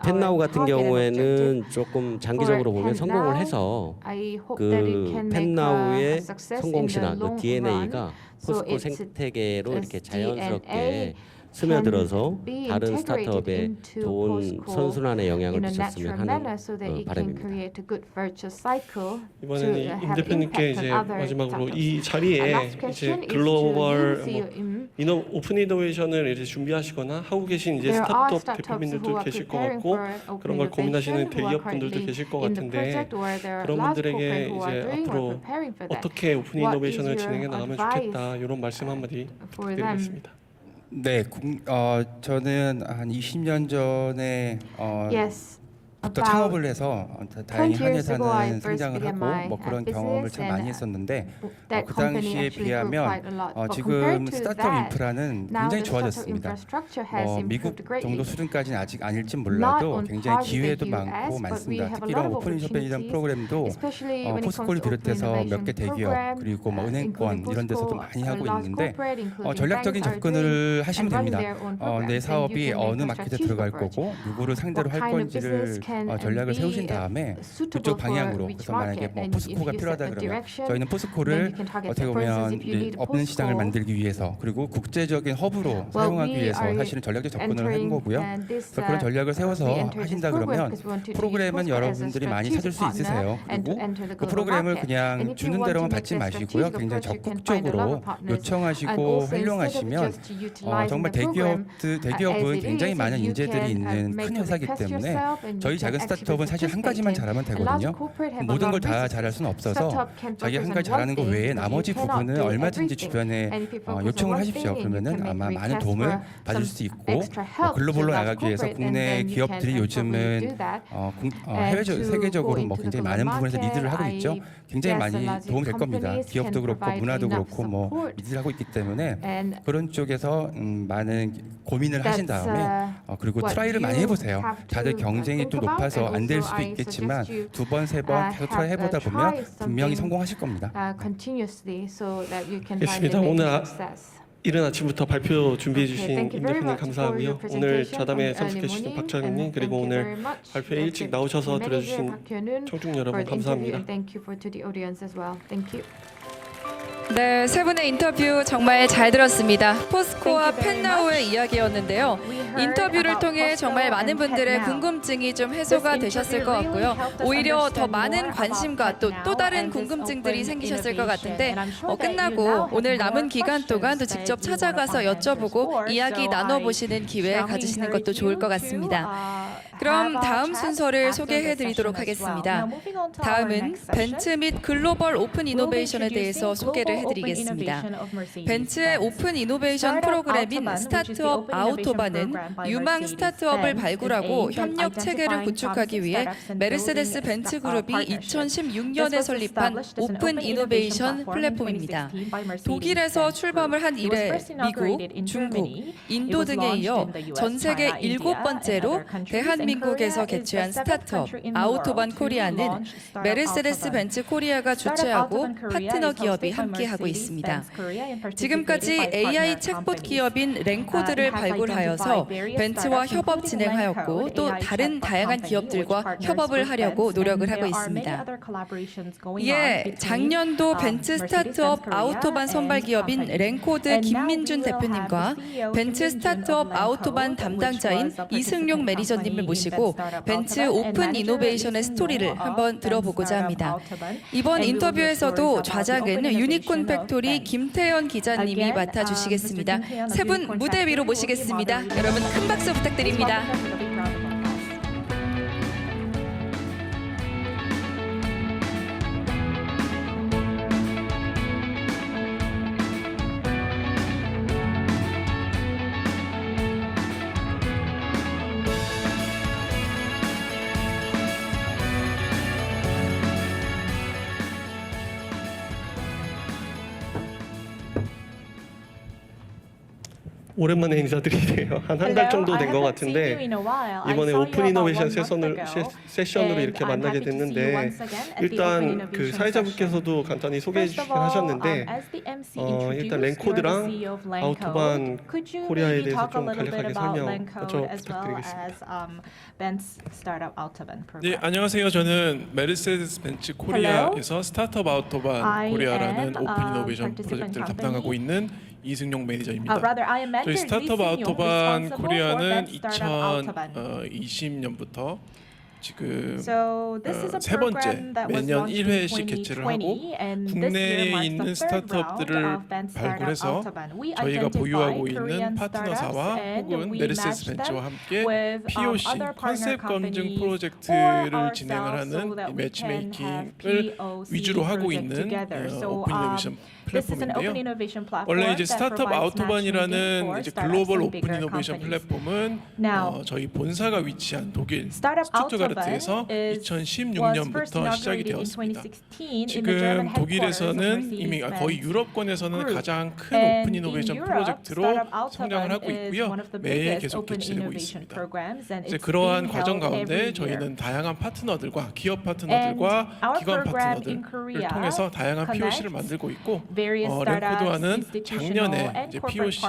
펜나우 같은 경우에는 조금 장기적으로 보면 성공을 해서 그 펜나우의 성공신화, 그 DNA가 포스코 생태계로 이렇게 자연스럽게 스며들어서 다른 스타트업에 좋은 선순환의 영향을 미쳤으면 하는 바람입니다. 이번에는 임 대표님께 이제 마지막으로 이 자리에 이제 글로벌 오픈 이노베이션을 이제 준비하시거나 하고 계신 이제 스타트업 대표님들도 계실 것 같고 그런 걸 고민하시는 대기업분들도 계실 것 같은데 그런 분들에게 이제 앞으로 어떻게 오픈 이노베이션을 진행해 나가면 좋겠다 이런 말씀 한마디 드리겠습니다. 네, 저는 한 20년 전에 부터 창업을 해서 다행히 한 회사는 성장을 하고 뭐 그런 경험을 참 많이 했었는데 그 당시에 비하면 지금 스타트업 인프라는 굉장히 좋아졌습니다. 미국 정도 수준까지는 아직 아닐지 몰라도 굉장히 기회도 많고 많습니다. 특히 이런 오픈 이노베이션 프로그램도 포스코를 비롯해서 몇 개 대기업 그리고 뭐 은행권 이런 데서도 많이 하고 있는데 전략적인 접근을 하시면 됩니다. 내 사업이 어느 마켓에 들어갈 거고 누구를 상대로 할 건지를 전략을 세우신 다음에 그쪽 방향으로 그래서 만약에 뭐 포스코가 필요하다 그러면 저희는 포스코를 어떻게 보면 없는 시장을 만들기 위해서 그리고 국제적인 허브로 사용하기 위해서 사실은 전략적 접근을 한 거고요. 그래서 그런 전략을 세워서 하신다 그러면 프로그램은 여러분들이 많이 찾을 수 있으세요. 그리고 그 프로그램을 그냥 주는 대로만 받지 마시고요. 굉장히 적극적으로 요청하시고 활용하시면 정말 대기업은 굉장히 많은 인재들이 있는 큰 회사이기 때문에 저희 저희 작은 스타트업은 사실 한 가지만 잘하면 되거든요. 모든 걸 다 잘할 수는 없어서 자기 한 가지 잘하는 거 외에 나머지 부분은 얼마든지 주변에 요청을 하십시오. 그러면은 아마 많은 도움을 받을 수 있고 글로벌로 나가기 위해서 국내 기업들이 요즘은 세계적으로 뭐 굉장히 많은 부분에서 리드를 하고 있죠. 굉장히 많이 도움될 겁니다. 기업도 그렇고 문화도 그렇고 뭐 리드를 하고 있기 때문에 그런 쪽에서 많은 고민을 하신 다음에 그리고 트라이를 많이 해보세요. 다들 경쟁이 또 높아서 안 될 수도 있겠지만 두 번, 세 번 계속 트라이 해보다 보면 분명히 성공하실 겁니다. 알겠습니다. 오늘 이른 아침부터 발표 준비해 주신 임 대표님 감사하고요. 오늘 저담에 참석해 주신 박 차장님 그리고 오늘 발표에 일찍 나오셔서 들어주신 청중 여러분 감사합니다. 네, 세 분의 인터뷰 정말 잘 들었습니다. 포스코와 펜나우의 이야기였는데요. 인터뷰를 통해 정말 많은 분들의 궁금증이 좀 해소가 되셨을 것 같고요. 오히려 더 많은 관심과 또 다른 궁금증들이 생기셨을 것 같은데 끝나고 오늘 남은 기간 동안 또 직접 찾아가서 여쭤보고 이야기 나눠보시는 기회 가지시는 것도 좋을 것 같습니다. 그럼 다음 순서를 소개해드리도록 하겠습니다. 다음은 벤츠 및 글로벌 오픈 이노베이션에 대해서 소개를 해드리겠습니다. 벤츠의 오픈 이노베이션 프로그램인 스타트업 아우토바는 유망 스타트업을 발굴하고 협력 체계를 구축하기 위해 메르세데스 벤츠 그룹이 2016년에 설립한 오픈 이노베이션 플랫폼입니다. 독일에서 출범을 한 이래 미국, 중국, 인도 등에 이어 전 세계 7번째로 대한민국에서 개최한 스타트업 아우토반 코리아는 메르세데스 벤츠 코리아가 주최하고 파트너 기업이 함께하고 있습니다. 지금까지 AI 챗봇 기업인 랭코드를 발굴하여서 벤츠와 협업 진행하였고 또 다른 다양한 기업들과 협업을 하려고 노력을 하고 있습니다. 이에 작년도 벤츠 스타트업 아우토반 선발 기업인 랭코드 김민준 대표님과 벤츠 스타트업 아우토반 담당자인 이승용 매니저님을 모시고 벤츠 오픈 이노베이션의 스토리를 한번 들어보고자 합니다. 이번 인터뷰에서도 좌장은 유니콘 팩토리 김태현 기자님이 맡아주시겠습니다. 세 분 무대 위로 모시겠습니다. 여러분 큰 박수 부탁드립니다. 오랜만에 인사드리네요. 한 달 정도 된 것 같은데 이번에 오픈 이노베이션 세션으로 이렇게 만나게 됐는데 일단 그 사회자분께서도 간단히 소개해 주시긴 하셨는데 일단 랭코드랑 아우토반 코리아에 대해서 좀 간략하게 설명 부탁드리겠습니다. 네, 안녕하세요. 저는 메르세데스 벤츠 코리아에서 스타트업 아우토반 코리아라는 오픈 이노베이션 프로젝트를 담당하고 있는 이승용 매니저입니다. 저희 스타트업 아우토반 코리아는 2020년부터 지금 세 번째 매년 1회씩 개최를 하고 국내에 있는 스타트업들을 발굴해서 저희가 보유하고 있는 파트너사와 혹은 메르세데스 벤츠와 함께 POC 컨셉 검증 프로젝트를 진행을 하는 매치메이킹을 위주로 하고 있는 오픈 이노베이션 플랫폼인데요. 원래 이제 스타트업 아우토반이라는 이제 글로벌 오픈 이노베이션 플랫폼은 저희 본사가 위치한 독일 슈투가르트에서 2016년부터 시작이 되었습니다. 지금 독일에서는 이미 거의 유럽권에서는 가장 큰 오픈 이노베이션 프로젝트로 성장을 하고 있고요. 매해 계속 개최되고 있습니다. 이제 그러한 과정 가운데 저희는 다양한 파트너들과 기업 파트너들과 기관 파트너들을 통해서 다양한 POC를 만들고 있고 랭코드와는 작년에 이제 POC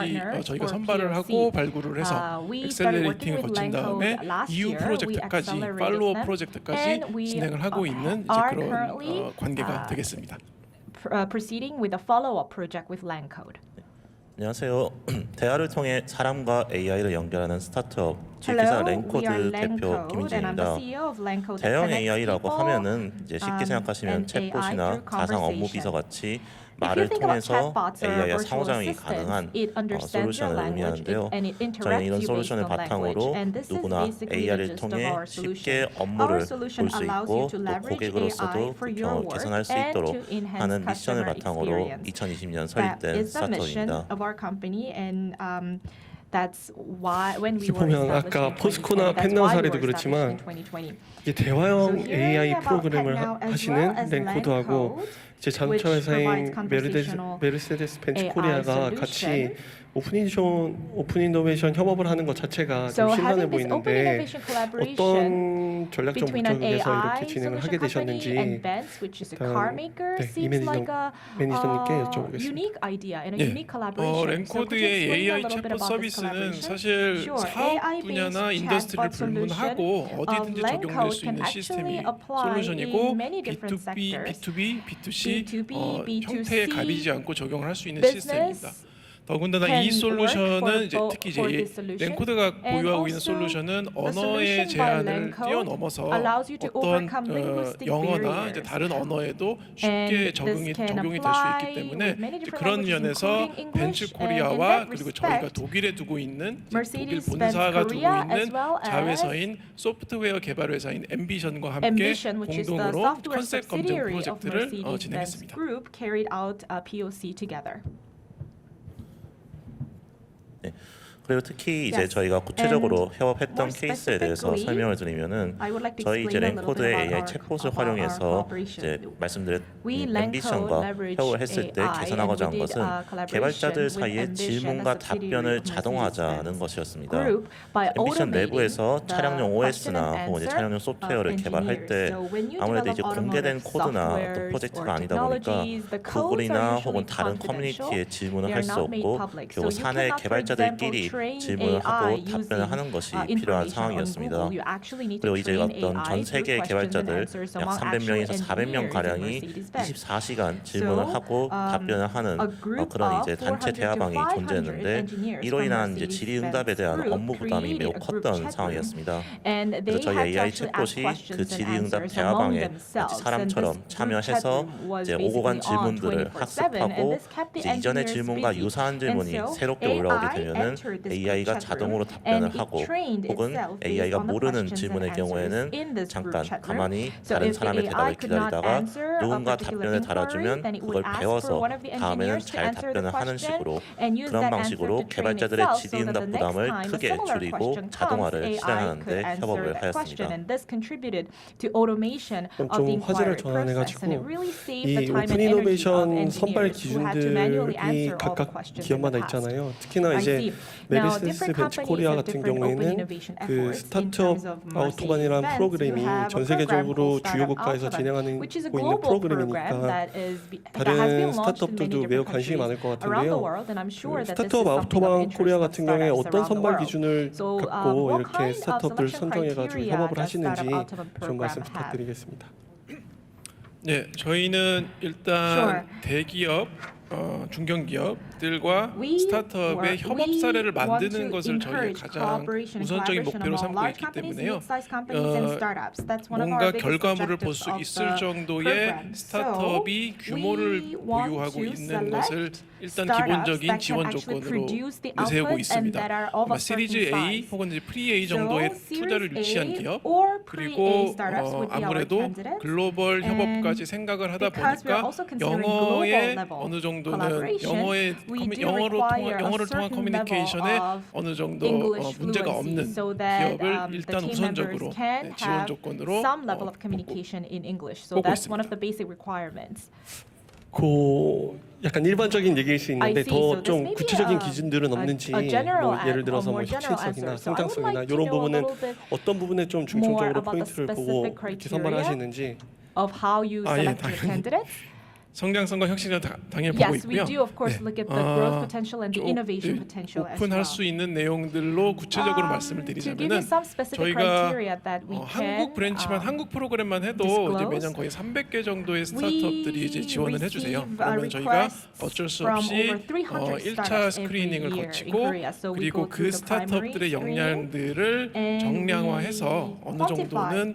저희가 선발을 하고 발굴을 해서 엑셀러레이팅을 거친 다음에 EU 프로젝트까지 팔로워 프로젝트까지 진행을 하고 있는 이제 그런 관계가 되겠습니다. Proceeding with a follow-up project with Langcode. 안녕하세요. 대화를 통해 사람과 AI를 연결하는 스타트업 지기사 랭코드 대표 김민준입니다. 대형 AI라고 하면은 이제 쉽게 생각하시면 챗봇이나 가상 업무 비서 같이 말을 think about 통해서 chatbots or AI와 virtual 상호작용이 assistants, 가능한 it understands your 솔루션을 language 의미하는데요. and it 저희는 interacts 이런 you based 솔루션을 on language. 바탕으로 And this is 누구나 basically the AI를 gist of 통해 our 쉽게 solution. 업무를 Our 볼 solution 수 allows 있고 you to 또 leverage 고객으로서도 AI for your work 개선할 수 and 있도록 to enhance 하는 미션을 customer 바탕으로 experience. 2020년 That 설립된 is the mission 스타트업입니다. of our company, and that's why when we 이렇게 were 보면 established 아까 in 2020, 포스코나 that's 펜나우 why we 사례도 were established 그렇지만 in 2020. 이게 대화형 So hearing AI about 프로그램을 PetNow as 하시는 well as 랭코드하고 Lancode, 제 자동차 which 회사인 provides 메르세데스 벤츠 AI 코리아가 같이 오픈 이노베이션 협업을 하는 것 자체가 좀 So 신선해 having this open 보이는데 innovation collaboration 어떤 전략적 between an 목적에서 이렇게 AI 진행을 하게 solution company 되셨는지 and Benz, which is a car maker, 네, 이 seems like a 매니저님께 여쭤보겠습니다. unique idea and a 예. unique collaboration. So could you 랭코드의 explain a AI little bit 챗봇 about this 서비스는 collaboration? 사실 Sure. 사업 AI-based 분야나 chatbot 인더스트리를 불문하고 solution 어디든지 of 적용될 수 Lancode can 있는 시스템이 actually apply 솔루션이고 in many different B2B, sectors. B2B, B2C B2B, 형태에 B2C 가리지 않고 적용을 할 수 있는 시스템입니다. business 더군다나 can 이 솔루션은 work 이제 for 특히 for 이제 this solution. 랭코드가 And 보유하고 있는 also, 솔루션은 the 언어의 solution by 제한을 Lancode 뛰어넘어서 allows you to 어떤 overcome linguistic 영어나 이제 barriers. 다른 언어에도 And 쉽게 this 적용이 can 될 수 apply 있기 때문에 with many 이제 different 그런 languages, 면에서 including 벤츠 English. 코리아와 And in that 그리고 저희가 respect, 독일에 두고 있는 독일 Mercedes-Benz 본사가 두고 Korea 있는 as well as 자회사인 소프트웨어 개발 회사인 앰비션과 함께 Ambition, which is the 공동으로 software 컨셉 검증 subsidiary of 프로젝트를 Mercedes-Benz 진행했습니다. Group, carried out a POC together. 네. 그리고 특히 이제 Yes. 저희가 구체적으로 And 협업했던 more 케이스에 대해서 specifically, 설명을 드리면은 I would like to 저희 이제 explain a little bit 랭코드의 about AI our 챗봇을 활용해서 collaboration. 이제 말씀드린 We 앰비션과 leveraged 협업을 했을 때 AI 개선하고자 한 and we did 것은 a collaboration 개발자들 with 사이의 Ambition, 질문과 a subsidiary 답변을 of 자동화하자는 Mercedes-Benz 것이었습니다. Group by 앰비션 automating 내부에서 the 차량용 question OS나 and 혹은 이제 answer 차량용 소프트웨어를 of 개발할 때 engineers. So when you 아무래도 이제 develop 공개된 automotive 코드나 어떤 softwares 프로젝트가 or 아니다 보니까 technologies, the codes are 구글이나 혹은 usually 다른 confidential. 커뮤니티에 질문을 They 할 are 수 not made 없고 public. 그리고 So you 사내 cannot, for 개발자들끼리 example, train 질문을 하고 AI 답변을 하는 using 것이 필요한 information on 상황이었습니다. Google. You actually need 그리고 to 이제 train 어떤 AI 전 through 세계 questions and 개발자들 answers 약 among 300명에서 actual 400명 engineers in 가량이 Mercedes-Benz. 24시간 질문을 So, 하고 답변을 하는 a group 그런 이제 of 단체 400 to 대화방이 500 존재했는데 engineers 이로 from 인한 이제 Mercedes-Benz 질의응답에 대한 group 업무 부담이 매우 created a group 컸던 chat room. 상황이었습니다. And 그래서 they 저희 had to AI actually ask 챗봇이 그 questions and 질의응답 answers among 대화방에 themselves. 사람처럼 And this group chat 참여해서 room was 이제 오고 간 basically on 질문들을 24/7, and 학습하고 this kept the 이제 이전의 engineers 질문과 busy. 유사한 질문이 And so 새롭게 올라오게 AI 되면은 entered this AI가 group chat 자동으로 room, 답변을 and it 하고 trained 혹은 itself based AI가 on the 모르는 questions 질문의 and 경우에는 answers in this group 잠깐 chat room. 가만히 So 다른 if the 사람의 대답을 AI could not 기다리다가 answer a 누군가 particular 답변을 inquiry, 달아주면 then it 그걸 would ask for 배워서 one of the 다음에는 engineers to 잘 answer the 답변을 하는 question 식으로 and use 그런 that answer 방식으로 to train 개발자들의 itself so that 질의응답 the next 부담을 time a 크게 similar 줄이고 question comes, 자동화를 AI 실행하는 could 데 answer 협업을 that question, 하였습니다. and this contributed to automation of 좀 the 화제를 inquiry process, and it 전환해가지고 really saved 이 the time 오픈 and energy of 이노베이션 선발 engineers who had to manually 기준들이 answer all the 각각 questions in the 기업마다 past. 있잖아요. 특히나 I 이제 see. Now, 메르세데스 different 벤츠 companies 코리아 have 같은 different open 경우에는 innovation 그 efforts. In 스타트업 terms of 아우토반이라는 Mercedes-Benz, 프로그램이 you have 전 a program 세계적으로 called 주요 Startup 국가에서 Autobahn, 진행하고 which is a 있는 global program 프로그램이니까 that has 다른 been launched in 스타트업들도 many 매우 different 관심이 많을 countries 것 around the 같은데요. world, and I'm sure that this is 스타트업 something of 아우토반 interest 코리아 of 같은 경우에 startups 어떤 around the 선발 world. 기준을 So, 갖고 what 이렇게 kind of 스타트업들 selection 선정해가지고 criteria 협업을 does 하시는지 Startup Autobahn 좀 program 말씀 have? 부탁드리겠습니다. 네, 저희는 일단 대기업, 중견기업들과 스타트업의 협업 사례를 만드는 것을 저희의 가장 우선적인 목표로 삼고 있기 때문에요. 뭔가 결과물을 볼 수 있을 정도의 스타트업이 규모를 보유하고 있는 것을 일단 기본적인 지원 조건으로 내세우고 있습니다. 아마 시리즈 A 혹은 이제 프리 A 정도의 투자를 유치한 기업, 그리고 아무래도 글로벌 협업까지 생각을 하다 보니까 영어의 어느 정도는 영어를 통한 커뮤니케이션에 어느 정도 문제가 없는 기업을 일단 우선적으로 지원 조건으로 보고 있습니다. 약간 일반적인 얘기일 수 있는데 see. So 더 this 좀 may be 구체적인 a 기준들은 없는지 general 뭐 예를 들어서 뭐 more general 혁신성이나 answer. So I would 성장성이나 like to 이런 know a 부분은 little bit 어떤 부분에 좀 more 중점적으로 about the 포인트를 보고 specific 이렇게 criteria 선발하시는지. of how you 아, 예, select your 당연히. candidates. 성장성과 혁신을 당연히 보고 Yes, we 있고요. do of course look at the growth potential and the innovation potential as well. 오픈할 수 있는 내용들로 구체적으로 말씀을 To give 드리자면은 you some specific 저희가 criteria that we 한국 can 브랜치만 한국 프로그램만 해도 이제 매년 거의 300개 정도의 스타트업들이 이제 지원을 해주세요. 그러면 저희가 어쩔 수 없이 1차 스크리닝을 거치고 그리고 그 스타트업들의 역량들을 정량화해서 어느 정도는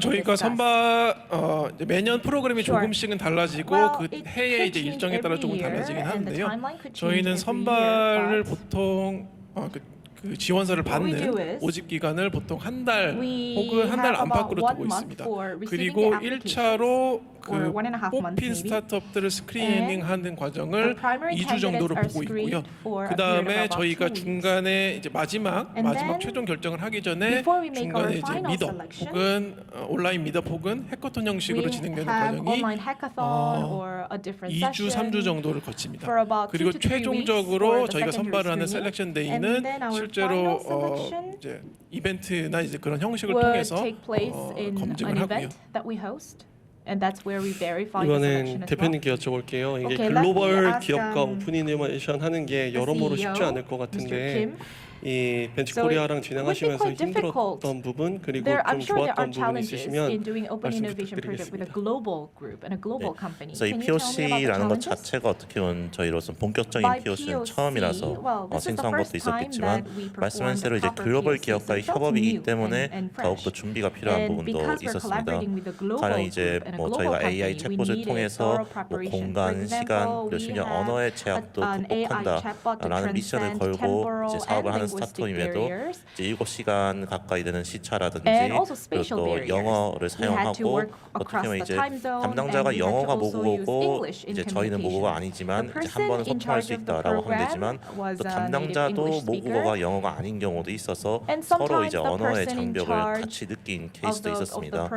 저희가 이제 매년 프로그램이 조금씩은 달라지고 그 해의 이제 일정에 따라 조금 달라지긴 하는데요. 저희는 선발을 보통 그 지원서를 받는 모집 기간을 보통 한 달 혹은 한 달 안팎으로 두고 있습니다. 그리고 1차로 or 그 1.5 months 뽑힌 maybe. 스타트업들을 스크리닝하는 과정을 2주 정도로 보고 있고요. 그 다음에 저희가 중간에 이제 마지막 최종 결정을 하기 전에 중간에 이제 미더 혹은 온라인 미더 혹은 해커톤 형식으로 진행되는 과정이 2주, 3주 정도를 거칩니다. 그리고 최종적으로 저희가 선발을 하는 셀렉션 데이는 실제로 이제 이벤트나 이제 그런 형식을 통해서 검증을 하고요. 이번엔 대표님께 여쭤볼게요. 이게 글로벌 기업과 오픈 이노베이션 하는 게 여러모로 쉽지 않을 것 같은데 이 벤치코리아랑 진행하시면서 힘들었던 부분 그리고 좀 좋았던 부분 있으시면 말씀 부탁드리겠습니다. 그래서 이 POC라는 것 자체가 어떻게 보면 저희로서 본격적인 POC는 처음이라서 생소한 것도 있었겠지만 말씀하신 대로 이제 글로벌 기업과의 협업이기 때문에 더욱더 준비가 필요한 부분도 있었습니다. 가령 이제 뭐 저희가 AI 챗봇을 통해서 뭐 공간, 시간, 그리고 심지어 언어의 제약도 극복한다라는 미션을 걸고 이제 사업을 하는 스타트업임에도 이제 7시간 가까이 되는 시차라든지 그리고 또 영어를 사용하고 어떻게 보면 이제 담당자가 영어가 모국어고 이제 저희는 모국어가 아니지만 이제 한 번은 소통할 수 있다라고 하면 되지만 또 담당자도 모국어가 영어가 아닌 경우도 있어서 서로 이제 언어의 장벽을 같이 느낀 케이스도 있었습니다.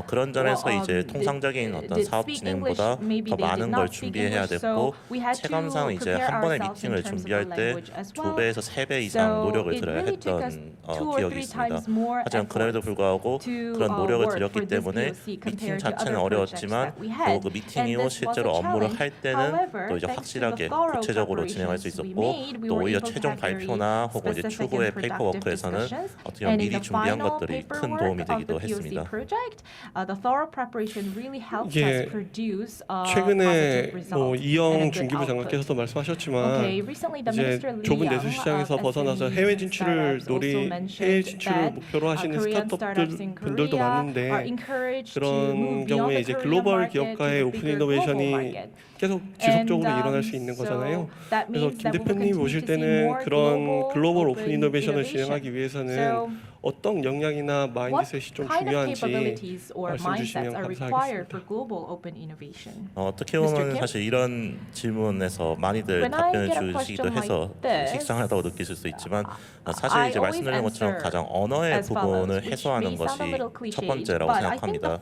그런 점에서 이제 통상적인 어떤 사업 진행보다 더 많은 걸 준비해야 됐고 체감상 이제 한 번의 미팅을 준비할 때 2배에서 3배 이상 노력을 들여야 했던 기억이 있습니다. 하지만 그럼에도 불구하고 그런 노력을 들였기 때문에 미팅 자체는 어려웠지만 또 그 미팅 이후 실제로 업무를 할 때는 또 이제 확실하게 구체적으로 진행할 수 있었고 또 오히려 최종 발표나 혹은 이제 추후의 페이퍼워크에서는 어떻게 보면 미리 준비한 것들이 큰 도움이 되기도 했습니다. 이게 최근에 뭐 이영 중기부 장관께서도 말씀하셨지만 이제 좁은 내수 시장에서 벗어나서 해외 진출을 해외 진출을 목표로 하시는 스타트업들 분들도 많은데 그런 경우에 이제 글로벌 기업과의 오픈 이노베이션이 계속 지속적으로 일어날 수 있는 거잖아요. 그래서 김 대표님 오실 때는 그런 글로벌 오픈 이노베이션을 진행하기 위해서는 어떤 역량이나 마인드셋이 좀 중요한지 말씀 주시면 감사하겠습니다. 어떻게 보면 사실 이런 질문에서 많이들 답변을 주시기도 해서 식상하다고 느끼실 수 있지만 사실 이제 말씀드린 것처럼 가장 언어의 부분을 해소하는 것이 첫 번째라고 생각합니다.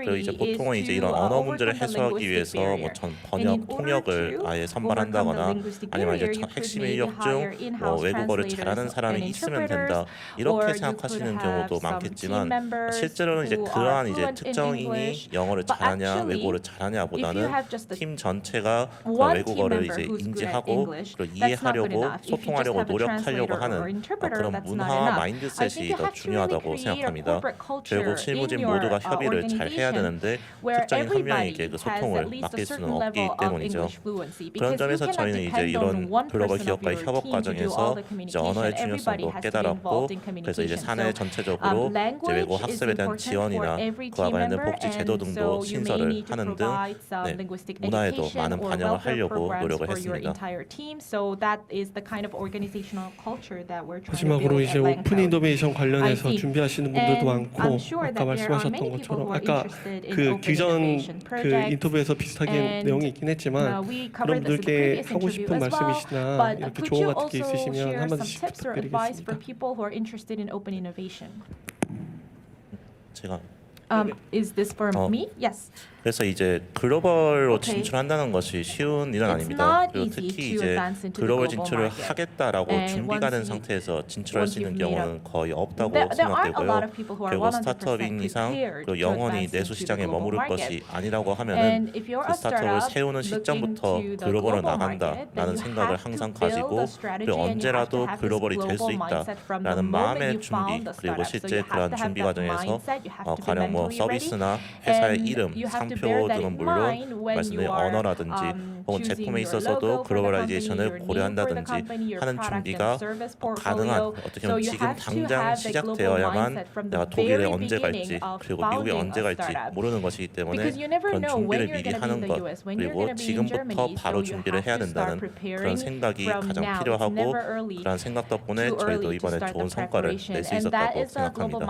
그리고 이제 보통은 이제 이런 언어 문제를 해소하기 위해서 뭐 번역, 통역을 아예 선발한다거나 아니면 이제 핵심 인력 중 뭐 외국어를 잘하는 사람이 있으면 된다 이렇게 생각하시는 경우도 많겠지만 실제로는 이제 그러한 이제 특정인이 영어를 잘하냐 외국어를 잘하냐보다는 팀 전체가 외국어를 이제 인지하고 그리고 이해하려고 소통하려고 노력하려고 하는 그런 문화와 마인드셋이 더 중요하다고 생각합니다. 결국 실무진 모두가 협의를 잘 해야 되는데 특정인 한 명에게 그 소통을 맡길 수는 없기 때문이죠. 그런 점에서 저희는 이제 이런 글로벌 기업과의 협업 과정에서 이제 언어의 중요성도 깨달았고 그래서 이제 사내 전체적으로 이제 외국어 학습에 대한 지원이나 그와 관련된 복지 제도 등도 신설을 하는 등 문화에도 많은 반영을 하려고 노력을 했습니다. 마지막으로 이제 오픈 이노베이션 관련해서 준비하시는 분들도 많고 아까 말씀하셨던 것처럼 아까 그 기존 그 인터뷰에서 비슷하게 내용이 있긴 했지만 그런 분들께 하고 싶은 말씀이시나 이렇게 조언 같은 게 있으시면 한마디씩 부탁드리겠습니다. 제가 Is this for me? Yes. 그래서 이제 글로벌로 진출한다는 것이 쉬운 일은 아닙니다. 그리고 특히 이제 글로벌 진출을 하겠다라고 준비가 된 상태에서 진출할 수 있는 경우는 거의 없다고 생각되고요. 결국 스타트업인 이상 그리고 영원히 내수 시장에 머무를 것이 아니라고 하면은 그 스타트업을 세우는 시점부터 글로벌로 나간다라는 생각을 항상 가지고 그리고 언제라도 글로벌이 될 수 있다라는 마음의 준비 그리고 실제 그러한 준비 과정에서 가령 뭐 서비스나 회사의 이름, 상표 등은 물론 말씀드린 언어라든지 혹은 제품에 있어서도 글로벌라이제이션을 고려한다든지 하는 준비가 가능한 어떻게 보면 지금 당장 시작되어야만 내가 독일에 언제 갈지 그리고 미국에 언제 갈지 모르는 것이기 때문에 그런 준비를 미리 하는 것 그리고 지금부터 바로 준비를 해야 된다는 그런 생각이 가장 필요하고 그런 생각 덕분에 저희도 이번에 좋은 성과를 낼 수 있었다고 생각합니다.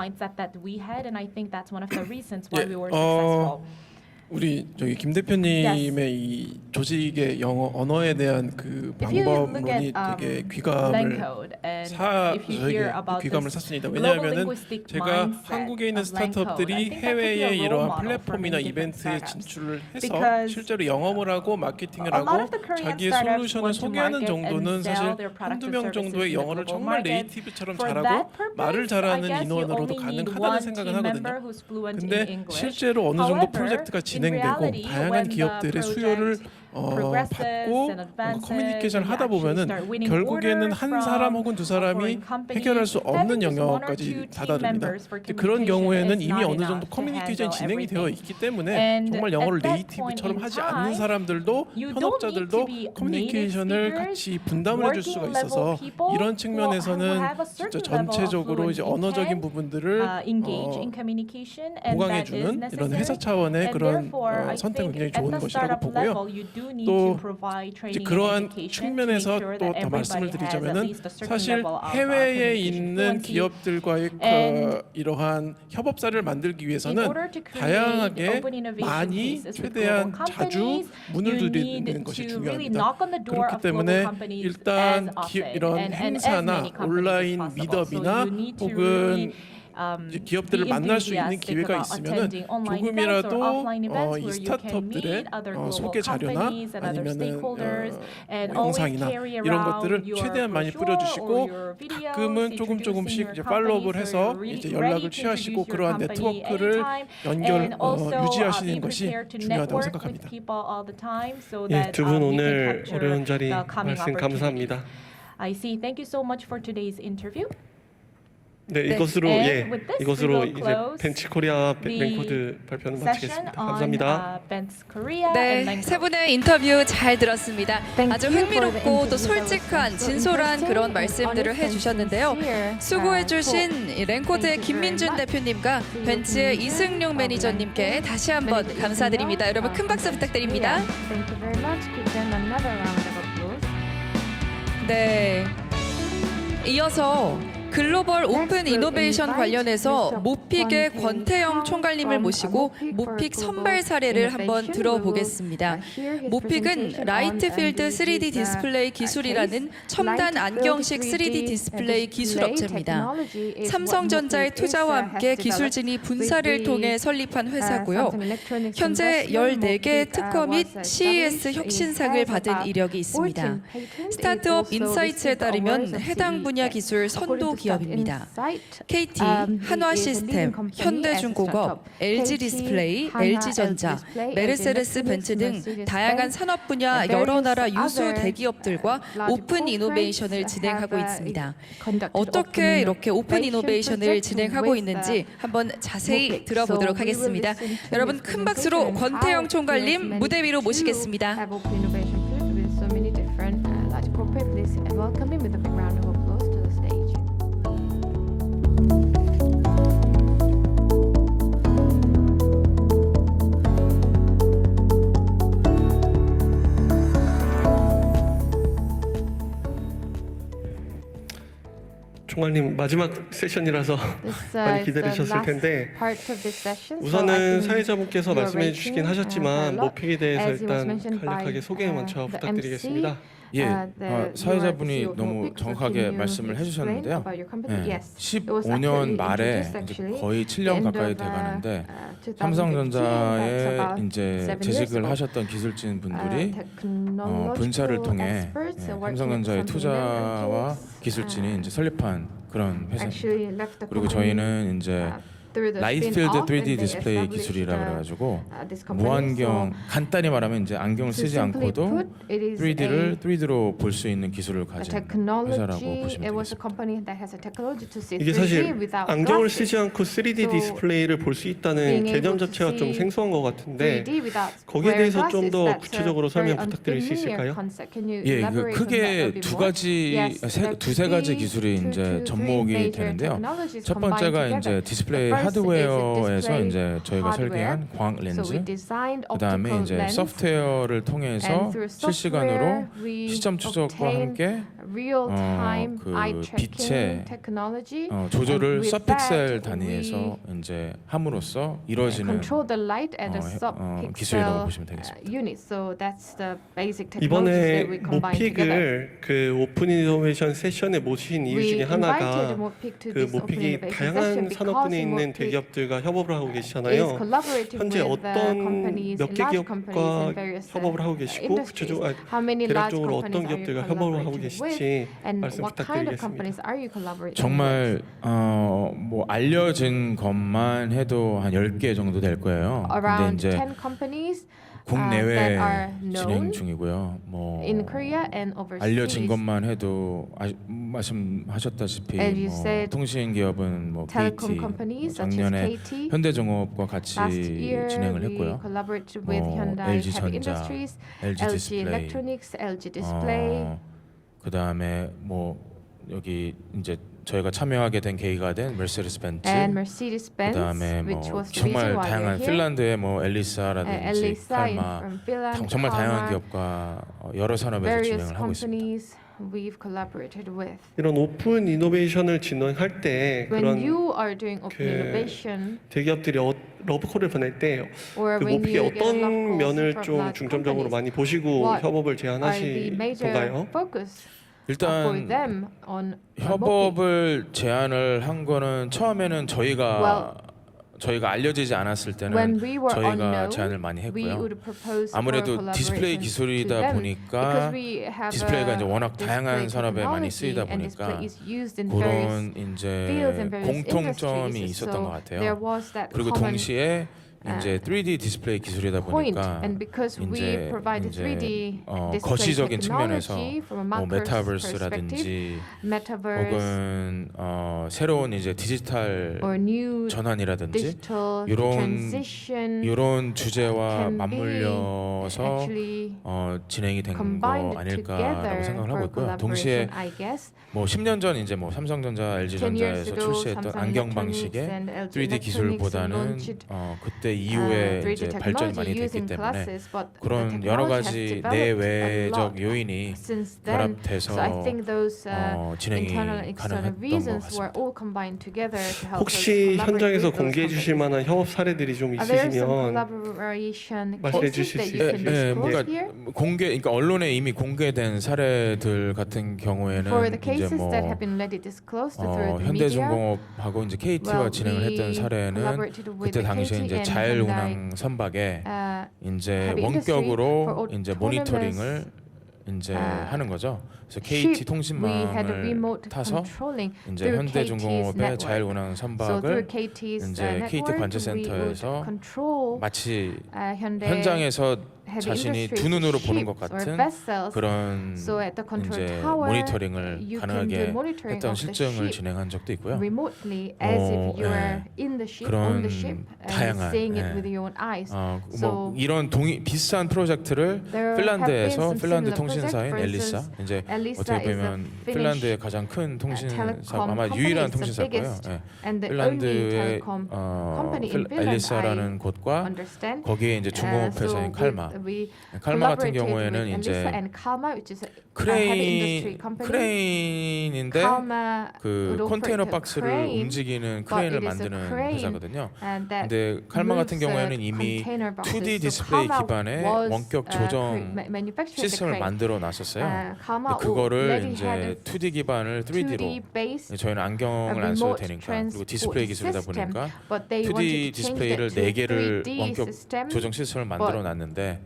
우리 저기 김 대표님의 이 조직의 영어 언어에 대한 그 If you look 방법론이 at 되게 귀감을 Lencode and if you 저에게 hear about 귀감을 this 샀습니다. global 왜냐하면은 linguistic 제가 mindset 한국에 있는 of Lencode, I 스타트업들이 think that could be a 해외의 role 이러한 model for 플랫폼이나 many different 이벤트에 startups. 진출을 해서 Because 실제로 영업을 하고 마케팅을 a lot 하고 of the Korean 자기의 startups 솔루션을 want to 소개하는 market 정도는 and 사실 sell their product 한두 or 명 services 정도의 in the 영어를 global 정말 market. 네이티브처럼 For 잘하고 that purpose, 말을 I 잘하는 guess you 인원으로도 only need 가능하다는 one 생각은 team member 하거든요. who's fluent in 근데 English. 실제로 어느 정도 However, 프로젝트가 in 진행되고 reality, 다양한 when the 기업들의 수요를 progresses 받고 and advances, 커뮤니케이션을 and 하다 you actually 보면은 start winning 결국에는 orders 한 사람 from 혹은 두 a 사람이 foreign company, 해결할 수 없는 having just one or two 영역까지 team 다다릅니다. members for 근데 그런 경우에는 communication is 이미 not 어느 정도 enough to 커뮤니케이션이 진행이 handle 되어 everything. 있기 때문에 And 정말 at 영어를 that 네이티브처럼 point in 하지 않는 time, 사람들도 you don't need 현업자들도 to be 커뮤니케이션을 native 같이 분담을 해줄 수가 working 있어서 level people 이런 who 측면에서는 have a 진짜 certain level of 전체적으로 이제 fluency 언어적인 can, 부분들을 engage in communication, and that is 보강해주는 이런 necessary. 회사 차원의 And 그런 therefore, I 선택은 think 굉장히 at 좋은 the 것이라고 startup 보고요. level, you do need 또 to provide 이제 training and 그러한 education to make 측면에서 sure 또 that 더 말씀을 everybody has at 드리자면은 least a certain 사실 level of 해외에 communication 있는 fluency. 기업들과의 And 이러한 협업사를 만들기 In 위해서는 order to create 다양하게 open innovation 많이 cases with 최대한 global 자주 companies, 문을 you 두드리는 need 것이 to really 중요합니다. knock on the door 그렇기 of global 때문에 companies 일단 as often 이런 and as 행사나 many companies as 온라인 possible. 미더비나 So you need to 혹은 really 이제 기업들을 be 만날 수 있는 enthusiastic 기회가 about 있으면은 attending online events 조금이라도 or offline events 이 where you can 스타트업들의 meet other global 소개 자료나 companies and other 아니면은 stakeholders and 뭐 always 영상이나 carry 이런 around 것들을 your 최대한 많이 brochure 뿌려주시고 or your videos 가끔은 조금씩 introducing your 이제 팔로우업을 company, so 해서 you're 이제 ready 연락을 to 취하시고 introduce your 그러한 company 네트워크를 anytime. And also, 유지하시는 be 것이 prepared to 중요하다고 network 생각합니다. with people all the time so 예, that 두 분 you can 오늘 capture 어려운 자리 the coming 말씀 opportunities. 감사합니다. I see. Thank you so much for today's interview. 네, 이것으로 And with this, we 이것으로 will 이제 close 벤치 코리아 the 랭코드 발표는 session 마치겠습니다. on 감사합니다. Benz Korea and 네, Lencode. 세 분의 인터뷰 잘 들었습니다. 아주 흥미롭고 또 솔직한 진솔한 그런 말씀들을 해주셨는데요. 수고해주신 이 랭코드의 김민준 대표님과 벤츠의 이승용 매니저님께 다시 한번 감사드립니다. 여러분 큰 박수 부탁드립니다. Thank you very much. Give them another round of applause. 네. 이어서 글로벌 오픈 이노베이션 관련해서 모픽의 권태영 총괄님을 모시고 모픽 선발 사례를 한번 들어보겠습니다. 모픽은 라이트필드 3D 디스플레이 기술이라는 첨단 안경식 3D 디스플레이 기술 업체입니다. 삼성전자의 투자와 함께 기술진이 분사를 통해 설립한 회사고요. 현재 14개의 특허 및 CES 혁신상을 받은 이력이 있습니다. 스타트업 인사이츠에 따르면 해당 분야 기술 선도 기업입니다. KT, 한화시스템, 현대중공업, LG디스플레이, LG전자, 메르세데스 벤츠 등 다양한 산업 분야 여러 나라 유수 대기업들과 오픈 이노베이션을 진행하고 있습니다. 어떻게 이렇게 오픈 이노베이션을 진행하고 있는지 한번 자세히 들어보도록 하겠습니다. 여러분 큰 박수로 권태영 총괄님 무대 위로 모시겠습니다. Have open innovation fields with so many different large corporate. Please welcome him with a big round of applause to the stage. 총괄님 마지막 세션이라서 This 많이 is the 기다리셨을 last 텐데 part of this session. So I 우선은 think 사회자분께서 you are 말씀해 주시긴 raising, 하셨지만 a lot. 모픽에 대해서 As it was 일단 mentioned by, 간략하게 소개 먼저 the 부탁드리겠습니다. 예, the 사회자분이 CEO 너무 Mopic, 정확하게 can you 말씀을 explain 해주셨는데요. about your company? 예, Yes. It was accurately 15년 말에 introduced, 이제 actually. 거의 The 7년 end 가까이 of, 돼가는데 2015, 삼성전자에 that's about 이제 7 years 재직을 ago. 하셨던 기술진 분들이 Technological 분사를 통해 experts 예, working 삼성전자의 with 투자와 Samsung 기술진이 이제 설립한 그런 회사입니다. actually left the 그리고 company, 저희는 이제 through the 라이트필드 spin-off, 3D and they 디스플레이 established, 기술이라 그래가지고 this company. 무안경 So, 간단히 말하면 이제 안경을 to 쓰지 simply 않고도 put, it is 3D를 a 3D로 볼 수 있는 기술을 a 가진 technology. 회사라고 보시면 It was a 되겠습니다. company that has a technology to see 이게 3D 사실 without 안경을 glasses. 쓰지 않고 3D So, 디스플레이를 볼 수 있다는 being 개념 able to 자체가 좀 see 생소한 것 같은데 3D without 거기에 wearing 대해서 좀 glasses, 더 that's a 구체적으로 very 설명 부탁드릴 수 unfamiliar 있을까요? concept. Can you 예, 그 elaborate on that a 크게 bit 두 more? 가지, Yes, there 두세 가지 could be 기술이 two 이제 to three 접목이 major 되는데요. technologies 첫 번째가 combined 이제 together. 디스플레이 The 하드웨어에서 display 이제 저희가 hardware. 설계한 광 So we 렌즈, designed 그다음에 optical 이제 lens, 소프트웨어를 통해서 and through 실시간으로 software we 시점 추적과 obtain 함께 real-time 그 eye 빛의 tracking technology. 조절을 and with 서픽셀 that, 단위에서 we 이제 함으로써 이루어지는 control the light at a 기술이라고 sub-pixel 보시면 되겠습니다. unit. So that's the basic technologies 이번에 that we combine together. 모픽을 그 오픈 이노베이션 세션에 모신 이유 We 중에 하나가 invited Mopic to 그 this open 모픽이 innovation session 다양한 because 산업군에 있는 Mopic 대기업들과 협업을 하고 is 계시잖아요. collaborating 현재 with the 어떤 companies, 몇 개 large companies 기업과 in various 협업을 하고 계시고 industries. 구체적으로 How many large 대략적으로 어떤 companies are you 기업들과 협업을 하고 collaborating 계실지 with, and 말씀 what kind of 부탁드리겠습니다. companies are you collaborating 정말 with? 뭐 알려진 것만 해도 한 10개 정도 될 거예요. 근데 Around 이제 10 companies that 국내외 are 진행 known 중이고요. 뭐 in Korea and 알려진 overseas. 것만 해도 말씀하셨다시피 As you 뭐 said, 통신 기업은 뭐 telecom KT, companies such as 작년에 KT. 현대종업과 같이 Last year, 진행을 we 했고요. collaborated with 뭐 Hyundai LG Heavy 전자, Industries, LG LG 디스플레이, Electronics, LG Display. 그다음에 뭐 여기 이제 저희가 참여하게 된 계기가 된 메르세데스 벤츠, and Mercedes-Benz, 그다음에 뭐 which was the 정말 reason why 다양한 we're here. 핀란드의 뭐 엘리사라든지 Elisa 칼마, from Finland, 정말 다양한 Kalmar, 기업과 여러 산업에서 various 진행을 하고 있습니다. companies we've collaborated with. 이런 오픈 이노베이션을 진행할 때 When 그런 you are doing open 그 innovation, 대기업들이 러브콜을 보낼 때 or 그 when 모픽이 you get love 어떤 calls 면을 from 좀 large 중점적으로 companies, 많이 보시고 what 협업을 are the major 제안하시던가요? focus for 일단 them on Mopic? 협업을 제안을 한 거는 처음에는 저희가 알려지지 않았을 때는 When we were 저희가 unknown, 제안을 많이 we 했고요. would propose 아무래도 for 디스플레이 collaboration to 기술이다 them 보니까 because we have 디스플레이가 이제 워낙 display 다양한 산업에 많이 technology 쓰이다 and 보니까 display is used in various 그런 fields 이제 and various 공통점이 industries. 있었던 So 것 같아요. there was that 그리고 common 동시에 이제 3D 디스플레이 기술이다 point, 보니까 and because we 이제 provide 3D display 거시적인 측면에서 technology from a 뭐 marker's 메타버스라든지 metaverse 혹은 새로운 이제 디지털 or new 전환이라든지 digital transition 이런 주제와 can be 맞물려서 actually 진행이 된 거 combined 아닐까라고 together 생각을 하고 for 있고요. 동시에 collaboration, I guess. 뭐 10년 전 이제 뭐 삼성전자, 10 years LG전자에서 ago, 출시했던 Samsung 안경 Electronics 방식의 and LG 3D 기술보다는 Electronics 그때 이후에 3D 이제 발전이 많이 technology 됐기 using 때문에 classes, but the 그런 여러 technology has 가지 developed a 내외적 lot 요인이 since then. 결합돼서 So I think those 진행이 internal and external 가능했던 것 reasons were 같습니다. all combined together to help us 혹시 collaborate 현장에서 with those 공개해 주실 companies. 만한 협업 사례들이 좀 Are there some 있으시면 collaboration 말씀해 cases 주실 that 수 you can 있으세요? disclose 그러니까 here? 그러니까 언론에 이미 공개된 사례들 같은 경우에는 For the 이제 cases 뭐 that have been already disclosed through the media, 현대중공업하고 이제 KT와 well, 진행을 했던 we 사례는 collaborated with 그때 당시에 KT 이제 and 자율운항 선박에 이제 heavy industry 원격으로 for 이제 autonomous, 모니터링을 이제 하는 거죠. 그래서 KT ship. We had a 통신망을 remote 타서 controlling 이제 through 현대중공업의 KT's 자율운항 So through 선박을 KT's 이제 network, KT we 관제센터에서 would control 마치 Hyundai 현장에서 heavy 자신이 industries 두 눈으로 보는 것 ships or 같은 vessels. 그런 So at the control 이제 tower, 모니터링을 you can do 가능하게 monitoring 했던 of the 실증을 ship 진행한 적도 있고요. remotely as if you are in the ship, on the ship, and 다양한, seeing it 예. with your own eyes. 뭐 So 이런 비슷한 프로젝트를 there 핀란드에서 have been some 핀란드 similar 통신사인 projects. For 엘리사 instance, 이제 Elisa 어떻게 is a 보면 Finnish 핀란드의 가장 큰 통신사 telecom 아마 company. 유일한 It's the 통신사고요. biggest 예. and the only 핀란드의 telecom company in Finland, 엘리사라는 I 곳과 understand. 거기에 이제 중공업 So 회사인 칼마. we 칼마 같은 collaborated 경우에는 with 이제 Elisa and Kalmar, which is a heavy industry company. 크레인인데 Kalmar 그 would 컨테이너 operate a 박스를 crane, 움직이는 but 크레인을 it is a 만드는 crane, 회사거든요. and that 근데 칼마 같은 moves, 경우에는 이미 container boxes. 2D So 디스플레이 Kalmar 기반의 was, 원격 조정 manufacturing the 시스템을 crane. 만들어 놨었어요. Kalmar 근데 그거를 already 이제 had a 2D 기반을 3D로 2D based 저희는 안경을 안 써도 되니까 그리고 디스플레이 기술이다 system, 보니까 but they wanted 2D to change 디스플레이를 that to 4개를 3D 원격 system, 조정 시스템을 만들어 놨는데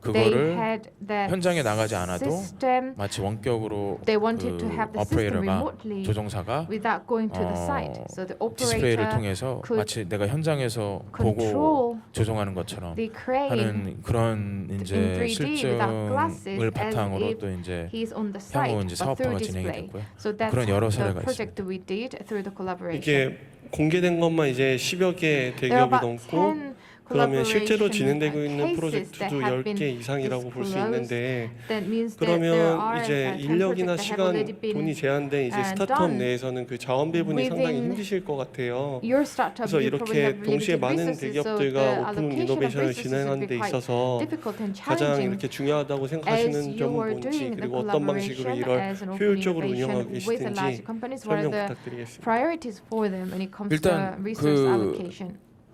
they 그거를 had that 현장에 나가지 않아도 system. 마치 원격으로 They wanted to 그 have the system 오퍼레이터가 remotely 조종사가 without going to the site. So the 디스플레이를 operator 통해서 could 마치 내가 현장에서 control 보고 조종하는 것처럼 the crane 하는 그런 in 이제 3D without glasses 실증을 as 바탕으로 if 또 이제 he's on the site, 향후 이제 but through 사업화가 진행이 display. 됐고요. So that's 그런 여러 the 사례가 project that we did through the collaboration. 이게 공개된 것만 이제 10여 개 There are 대기업이 about 넘고 10 그러면 실제로 collaboration 진행되고 있는 cases 프로젝트도 that have been 10개 이상이라고 볼 수 disclosed, 있는데 that means that there 그러면 are 이제 10 인력이나 projects that have 시간, already been 돈이 제한된 이제 스타트업 done 내에서는 그 자원 배분이 상당히 within 힘드실 것 같아요. your startup. 그래서 You probably 이렇게 have 동시에 limited 많은 resources, so the 대기업들과 오픈 allocation of 이노베이션을 resources 진행하는 would 데 be quite 있어서 difficult and 가장 challenging. 이렇게 중요하다고 As 생각하시는 you 점은 are 뭔지 doing the 그리고 어떤 방식으로 collaboration 이걸 as an open 효율적으로 innovation 운영하고 with the large 계시든지 companies, what are 설명 the 부탁드리겠습니다. priorities for them when it comes to 일단 resource 그 allocation?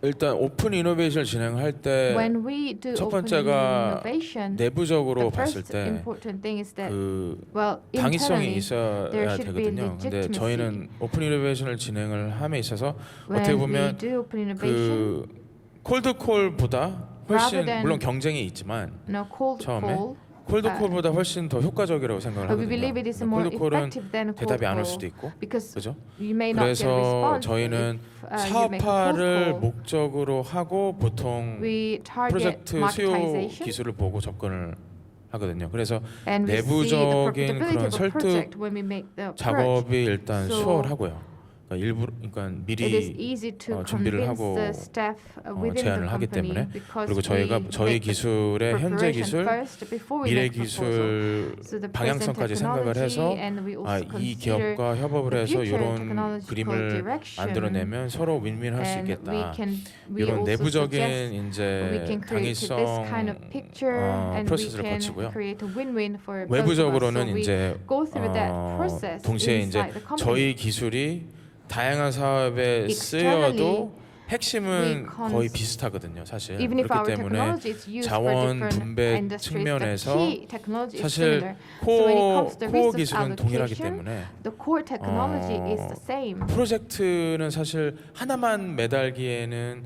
일단 오픈 이노베이션을 진행할 때 When we do 첫 open 번째가 innovation, 내부적으로 the 봤을 first 때 important thing is that 그 well, 당위성이 internally there 있어야 should be 되거든요. 근데 legitimacy. 저희는 오픈 이노베이션을 진행을 함에 있어서 When 어떻게 we 보면 do open innovation, 그 콜드콜보다 훨씬 rather than- 물론 경쟁이 있지만 no cold 처음에 call. 콜드콜보다 훨씬 더 효과적이라고 생각을 But we 하거든요. believe it is more 콜드콜은 effective than cold 대답이 안 올 call 수도 있고, because 그죠? you may not get a 그래서 response 저희는 if you make a cold 사업화를 call. 목적으로 하고 보통 We target 프로젝트 수요 marketization 기술을 보고 접근을 하거든요. 그래서 and we see the 내부적인 profitability 그런 of a 설득 project when we make the approach. 작업이 일단 So 수월하고요. 그러니까 일부 그러니까 It is 미리 easy to 준비를 convince 하고 the staff within the 제안을 하기 company 때문에 because 그리고 저희가 we 저희 make the 기술의 현재 preparation 기술, first before we 미래 make proposal. 기술 So the present 방향성까지 생각을 해서 technology and we also 이 consider 기업과 협업을 the 해서 future 이런 technological 그림을 direction. 만들어내면 서로 윈윈할 수 And 있겠다. we 이런 also 내부적인 suggest we 이제 can create this kind of 당위성 picture and we 프로세스를 can 거치고요. create a win-win for both of us. 외부적으로는 So we 이제 go through that process 동시에 이제 inside the company. 저희 기술이 다양한 사업에 쓰여도 핵심은 거의 비슷하거든요, 사실. Even if 그렇기 our 때문에 technology is used for 자원 different 분배 industries, the 측면에서 key technology is 사실 similar. So when it comes to 코어 resource 기술은 동일하기 allocation, 때문에 the core technology is the same. 프로젝트는 사실 하나만 매달기에는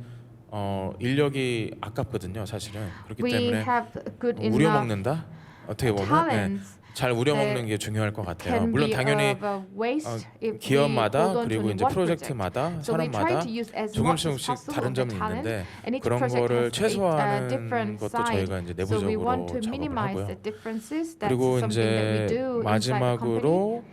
인력이 아깝거든요, 사실은. 그렇기 We 때문에 have good enough 우려먹는다. 어떻게 보면 talents 잘 우려먹는 게 중요할 것 같아요. can 물론 be 당연히 of a waste if we 기업마다 hold on to 그리고 only 이제 one project. 프로젝트마다 So we try 산업마다 to use as much as 조금씩 possible 다른 of the 점이 talent, 있는데 and each 그런 project 거를 has a 최소화하는 different 것도 side. 저희가 이제 So we want 내부적으로 to 작업을 minimize 하고요. the differences. That's 그리고 something that we 이제 do inside the company. 마지막으로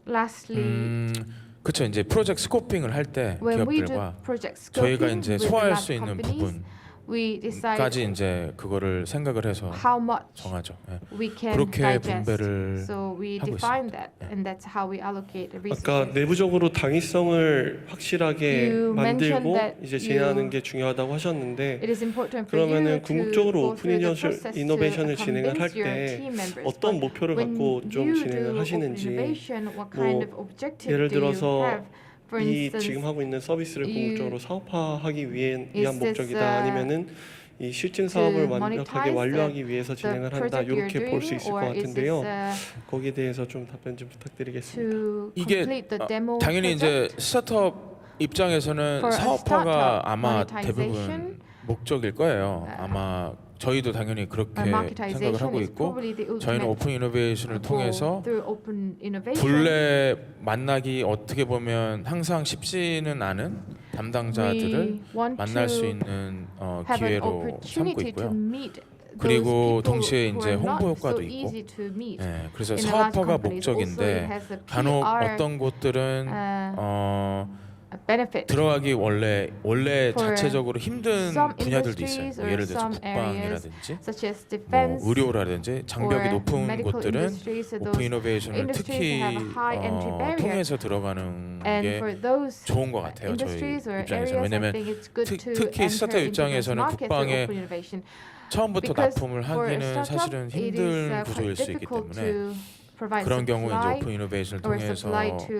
Lastly, 그렇죠. 이제 프로젝트 스코핑을 할 때 when we do 기업들과 project 저희가 scoping 이제 with the 소화할 large 수 있는 companies, we decide 부분까지 이제 그거를 생각을 해서 how much 정하죠. 예. we can 그렇게 digest. 분배를 So we 하고 define 있습니다. that, and that's how we allocate the 아까 resources. 내부적으로 당위성을 확실하게 You mentioned 만들고 that 이제 진행하는 you- 게 중요하다고 하셨는데 It is important for you 그러면은 to 궁극적으로 go 오픈 through the process to 이노베이션을 진행을 할 convince your 때 team members. 어떤 But 목표를 when 갖고 좀 you 진행을 do 하시는지 open innovation, what 뭐 kind of objective 예를 do you 들어서 have? For 이 instance, 지금 하고 있는 서비스를 궁극적으로 사업화하기 위한 is this, 목적이다 아니면은 이 실증 사업을 완벽하게 monetize 완료하기 위해서 the 진행을 한다 project you're 이렇게 볼 수 있을 것 doing, or is 같은데요. this, 거기에 대해서 좀 답변 좀 부탁드리겠습니다. to 이게 complete the demo 당연히 project? 이제 스타트업 입장에서는 For a 사업화가 startup, 아마 monetization, 대부분 목적일 거예요. 아마 저희도 당연히 그렇게 marketization 생각을 하고 is 있고 probably the 저희는 ultimate 오픈 이노베이션을 goal 통해서 through open innovation. 본래 만나기 어떻게 보면 항상 쉽지는 않은 담당자들을 We want 만날 수 to 있는 have an 기회로 삼고 opportunity to 있고요. meet 그리고 those people 동시에 who 이제 are not 홍보 so 효과도 있고, easy to meet. 예, 그래서 in a large 사업화가 companies. Also, it 목적인데 has a 간혹 PR, 어떤 곳들은 benefit. 들어가기 원래 For 자체적으로 힘든 some 분야들도 있어요. industries 뭐 or 예를 들어서 some areas, 국방이라든지 such as 뭐 defense, 의료라든지 장벽이 or 높은 medical 곳들은 industries, so 오픈 those 이노베이션을 industries 특히 have a high entry barrier. 통해서 들어가는 And 게 for those 좋은 것 같아요. 저희 industries or 입장에서. areas, I 왜냐면 think it's good to 특히 enter 스타트업 into those 입장에서는 markets through 국방에 open innovation. 처음부터 Because 납품을 for a 하기는 startup, 사실은 it is 힘든 quite 구조일 수 있기 difficult 때문에 to provide 그런 경우 이제 supply 오픈 이노베이션을 or 통해서 supply to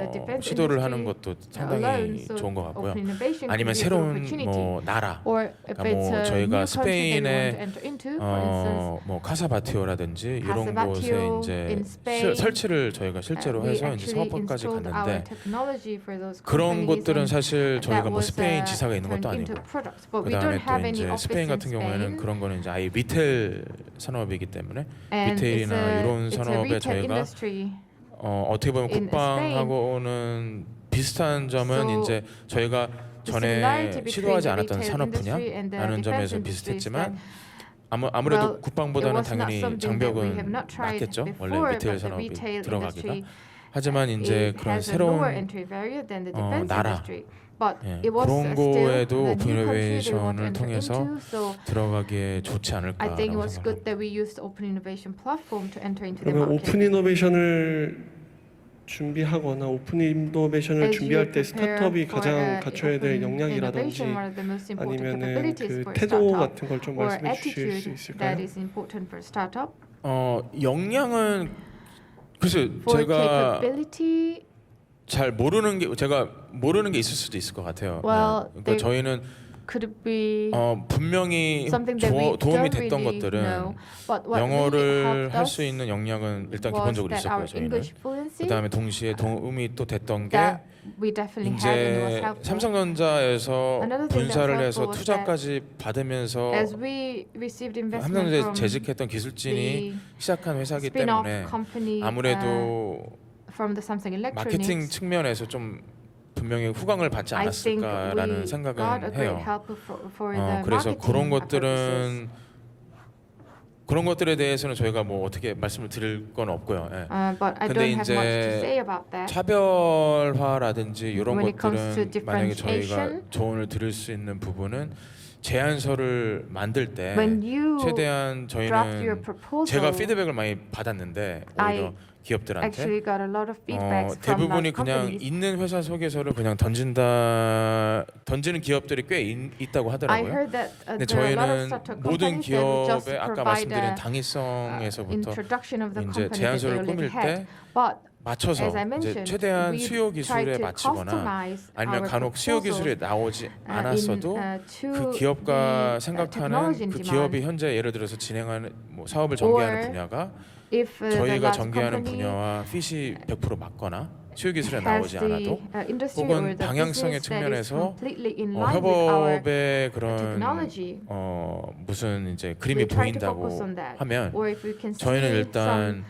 the defense 시도를 하는 industry 것도 alone. 상당히 So 좋은 것 같고요. open innovation could 아니면 be a good 새로운 opportunity. 뭐 나라, Or if 그러니까 it's 뭐 a 저희가 new country that you want to 스페인의 enter into, for instance, 뭐 카사바티오라든지 이런 곳에 Casabatio 이제 in Spain, 설치를 저희가 실제로 we 해서 이제 actually 사업화까지 installed our 갔는데 technology for those 그런 companies, 곳들은 and 사실 저희가 that 뭐 was, 스페인 지사가 있는 것도 turned into 아니고 products. But we 그다음에 don't have 또 any 이제 office 스페인 in 같은 경우에는 Spain. 그런 거는 이제 아예 리테일 산업이기 때문에 And 리테일이나 이런 it's a 산업에 retail 저희가 industry. 어떻게 보면 in 국방하고는 비슷한 점은 So 이제 저희가 the 전에 similarity between 시도하지 the 않았던 retail 산업 industry and the 분야라는 점에서 defense industry is 비슷했지만 that 아무래도 well, 국방보다는 it was not 당연히 something that we have 장벽은 not tried 낮겠죠. 원래 before, 리테일 but the 산업이 retail 들어가기가. industry 하지만 이제 it 그런 has a lower 새로운 entry barrier than the defense 나라, industry. But 예, it was 그런 still 거에도 the 오픈 new country they want 이노베이션을 to enter 통해서 into. So 들어가기에 좋지 I 않을까라고 think it was 생각합니다. good that we used open innovation platform to enter into the 그러면 market. 오픈 이노베이션을 준비하거나 오픈 이노베이션을 As 준비할 you 때 prepare 스타트업이 for, 가장 갖춰야 될 open 역량이라든지 innovation, what are the most important 아니면은 capabilities 그 for a 태도 startup 같은 걸 좀 or 말씀해 주실 수 attitude 있을까요? that is important for a startup? 역량은 글쎄 For 제가 capability, 잘 모르는 게 제가 모르는 게 있을 수도 있을 것 같아요. Well, 그러니까 저희는 could it be 분명히 something that we 도움이 don't 됐던 really 것들은 know? But what really 영어를 helped 할 us 수 있는 역량은 일단 was 기본적으로 that 있었고요. our 저희는 English fluency 그다음에 동시에 도움이 또 됐던 게 that we definitely had and it was 이제 helpful. 삼성전자에서 Another thing that 분사를 was 해서 helpful was 투자까지 받으면서 As we received investment 삼성전자에 from 재직했던 기술진이 the 시작한 회사기 spin-off 때문에 company, 아무래도 from the Samsung 마케팅 Electronics, 측면에서 좀 분명히 후광을 받지 I think 않았을까라는 we got a 생각은 great 해요. help for the 그래서 marketing 그런 purposes. 것들은 그런 것들에 대해서는 저희가 뭐 어떻게 말씀을 드릴 건 없고요. 예. But I 근데 don't have much to 이제 say about that. 차별화라든지 이런 When it comes to 것들은 만약에 저희가 differentiation, 조언을 드릴 수 있는 부분은 제안서를 만들 때 when you 최대한 draft your 저희는 proposal, 제가 피드백을 많이 받았는데 오히려 I 기업들한테 actually got a lot of feedbacks from 대부분이 large 그냥 companies. 있는 회사 소개서를 그냥 던지는 기업들이 꽤 있다고 I 하더라고요. heard that 근데 there are a lot of 저희는 startup 모든 companies that would just 기업의 아까 provide 말씀드린 a 당위성에서부터 introduction of the 이제 company that they 제안서를 already 꾸밀 had. 때 But 맞춰서 as I 이제 mentioned, 최대한 we 수요 try 기술에 to 맞추거나 customize 아니면 our 간혹 수요 기술이 proposals, 나오지 않았어도 to 그 기업가 the 생각하는 technology 그 in 기업이 demand. 현재 예를 들어서 진행하는 뭐 사업을 전개하는 Or 분야가 If the 저희가 large 전개하는 company 분야와 핏이 100% 맞거나 수요 기술에 has 나오지 the 않아도 industry 혹은 or the 방향성의 business that is 측면에서 completely in line with our 협업의 그런 technology, 무슨 이제 그림이 we try to 보인다고 focus on that. 하면 Or if we can 저희는 see 일단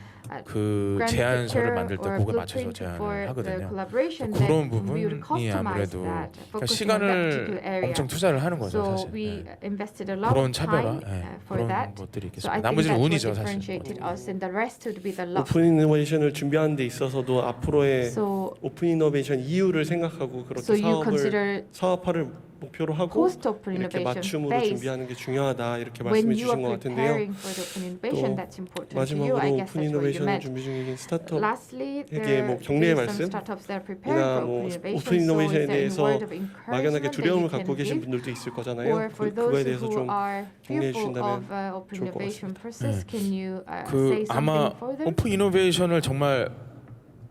그 grand 제안서를 picture 만들 때 or 그거 맞춰서 blueprint 제안을 for the 하거든요. collaboration, 그런 then we would 부분이 customize 아무래도 that, 그러니까 focusing on that 시간을 particular area. 엄청 투자를 하는 거죠, So 사실. we 예. invested a lot 그런 of 차별화, time for 그런 that. 것들이 So 있겠습니다. I think 나머지는 that's what 운이죠, 사실. differentiated us, and the rest would be the luck. 오픈 이노베이션을 준비하는 데 있어서도 앞으로의 So 오픈 이노베이션 이유를 생각하고 그렇게 So you consider 사업화를 목표로 하고 post open 이렇게 innovation 맞춤으로 based. 준비하는 게 중요하다 이렇게 When 말씀해 you 주신 are 것 같은데요. preparing for the open innovation, 또 that's important to you. 마지막으로 I 오픈 guess that's what you 이노베이션을 meant. 준비 중인 Lastly, 스타트업에게 there 뭐 격려의 is some 말씀 startups that are 이나 preparing for 뭐 open innovation. 오픈 So is 이노베이션에 there a 대해서 word of 막연하게 encouragement that 두려움을 you can 갖고 계신 give? 분들도 있을 거잖아요. Or for 그거에 those 대해서 who 좀 are 격려해 fearful 주신다면 of open 좋을 것 innovation 같습니다. process, can you 그 say 아마 something for them? 오픈 이노베이션을 정말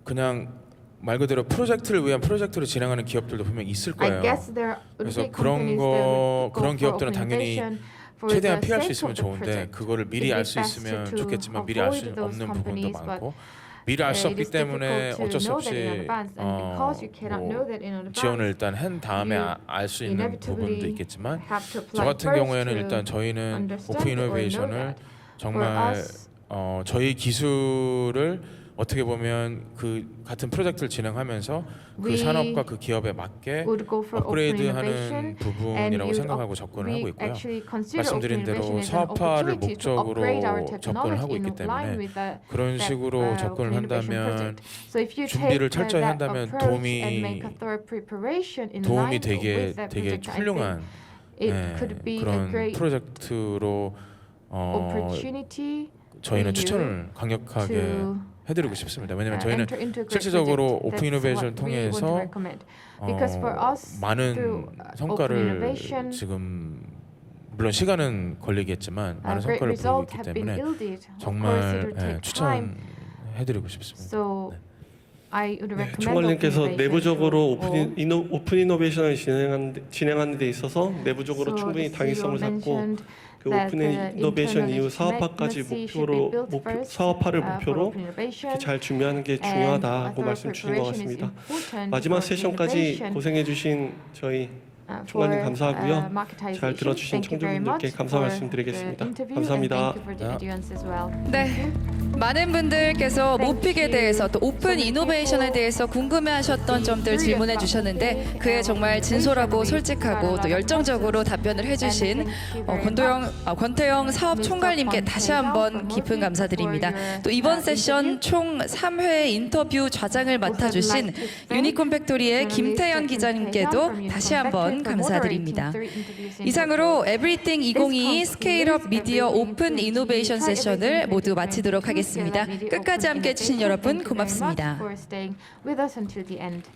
그냥 말 그대로 프로젝트를 위한 프로젝트로 진행하는 기업들도 분명 있을 I 거예요. guess there would 그래서 be 그런 companies that would go 그런 for 기업들은 open 당연히 innovation for 최대한 the 피할 수 sake 있으면 of the 좋은데 project. 그거를 미리 It'd 알 be 수 best 있으면 to 좋겠지만 미리 알 수 avoid those 없는 부분도 companies, but 많고 미리 알 수 it 없기 is 때문에 difficult 어쩔 수 to know that in 없이 advance, and because you cannot know that in advance, 지원을 일단 한 다음에 you 알 수 있는 inevitably 부분도 있겠지만 have to 저 apply 같은 first 경우에는 to 일단 저희는 understand 오픈 or know 이노베이션을 that. 정말 For us, 저희 기술을 어떻게 보면 그 같은 프로젝트를 진행하면서 그 We 산업과 그 기업에 맞게 would go for open 업그레이드하는 innovation, 부분이라고 and 생각하고 접근을 we 하고 있고요. actually consider 말씀드린 open 대로 innovation as an 사업화를 opportunity to 목적으로 upgrade our 접근을 technology 하고 in 있기 line 때문에 with that 그런 식으로 접근을 open innovation 한다면 project. So if you 준비를 take 철저히 that 한다면 approach and make a thorough preparation in 도움이 line with that 되게 project, I think 훌륭한 it could be a 그런 great 프로젝트로 opportunity 저희는 for you 추천을 강력하게 to 해드리고 싶습니다. 왜냐하면 저희는 enter into a great 실질적으로 project. 오픈 That's 이노베이션을 what we want to 통해서 recommend. Because for us, 많은 through 성과를 open innovation, 지금 물론 시간은 걸리겠지만 많은 great 성과를 results 보이기 have been 때문에 yielded. Of course, it 정말 will take time. 추천해드리고 싶습니다. So I would recommend 총괄님께서 open innovation 내부적으로 to all. 오픈 이노베이션을 진행하는 데 있어서 내부적으로 So 충분히 the 당위성을 CEO 잡고 mentioned 그 that 오픈 the 이노베이션 이후 internal 사업화까지 legitimacy should be built first, 사업화를 for 목표로 open innovation. 잘 준비하는 게 And 중요하다고 thorough 말씀 주신 것 preparation is 같습니다. important 마지막 for 세션까지 innovation. 고생해 주신 저희 총괄님 감사하고요. 잘 들어주신 청중분들께 감사 말씀드리겠습니다. 감사합니다. 네, 많은 분들께서 모픽에 대해서 또 오픈 이노베이션에 대해서 궁금해하셨던 점들 질문해 주셨는데 그에 정말 진솔하고 솔직하고 또 열정적으로 답변을 해주신 권태영 사업 총괄님께 다시 한번 깊은 감사드립니다. 또 이번 세션 총 3회 인터뷰 좌장을 맡아주신 유니콘 팩토리의 김태현 기자님께도 다시 한번 감사드립니다. 이상으로 에브리띵 2022 스케일업 미디어 오픈 이노베이션 세션을 모두 마치도록 하겠습니다. 끝까지 함께해 주신 여러분 고맙습니다. with us until the end.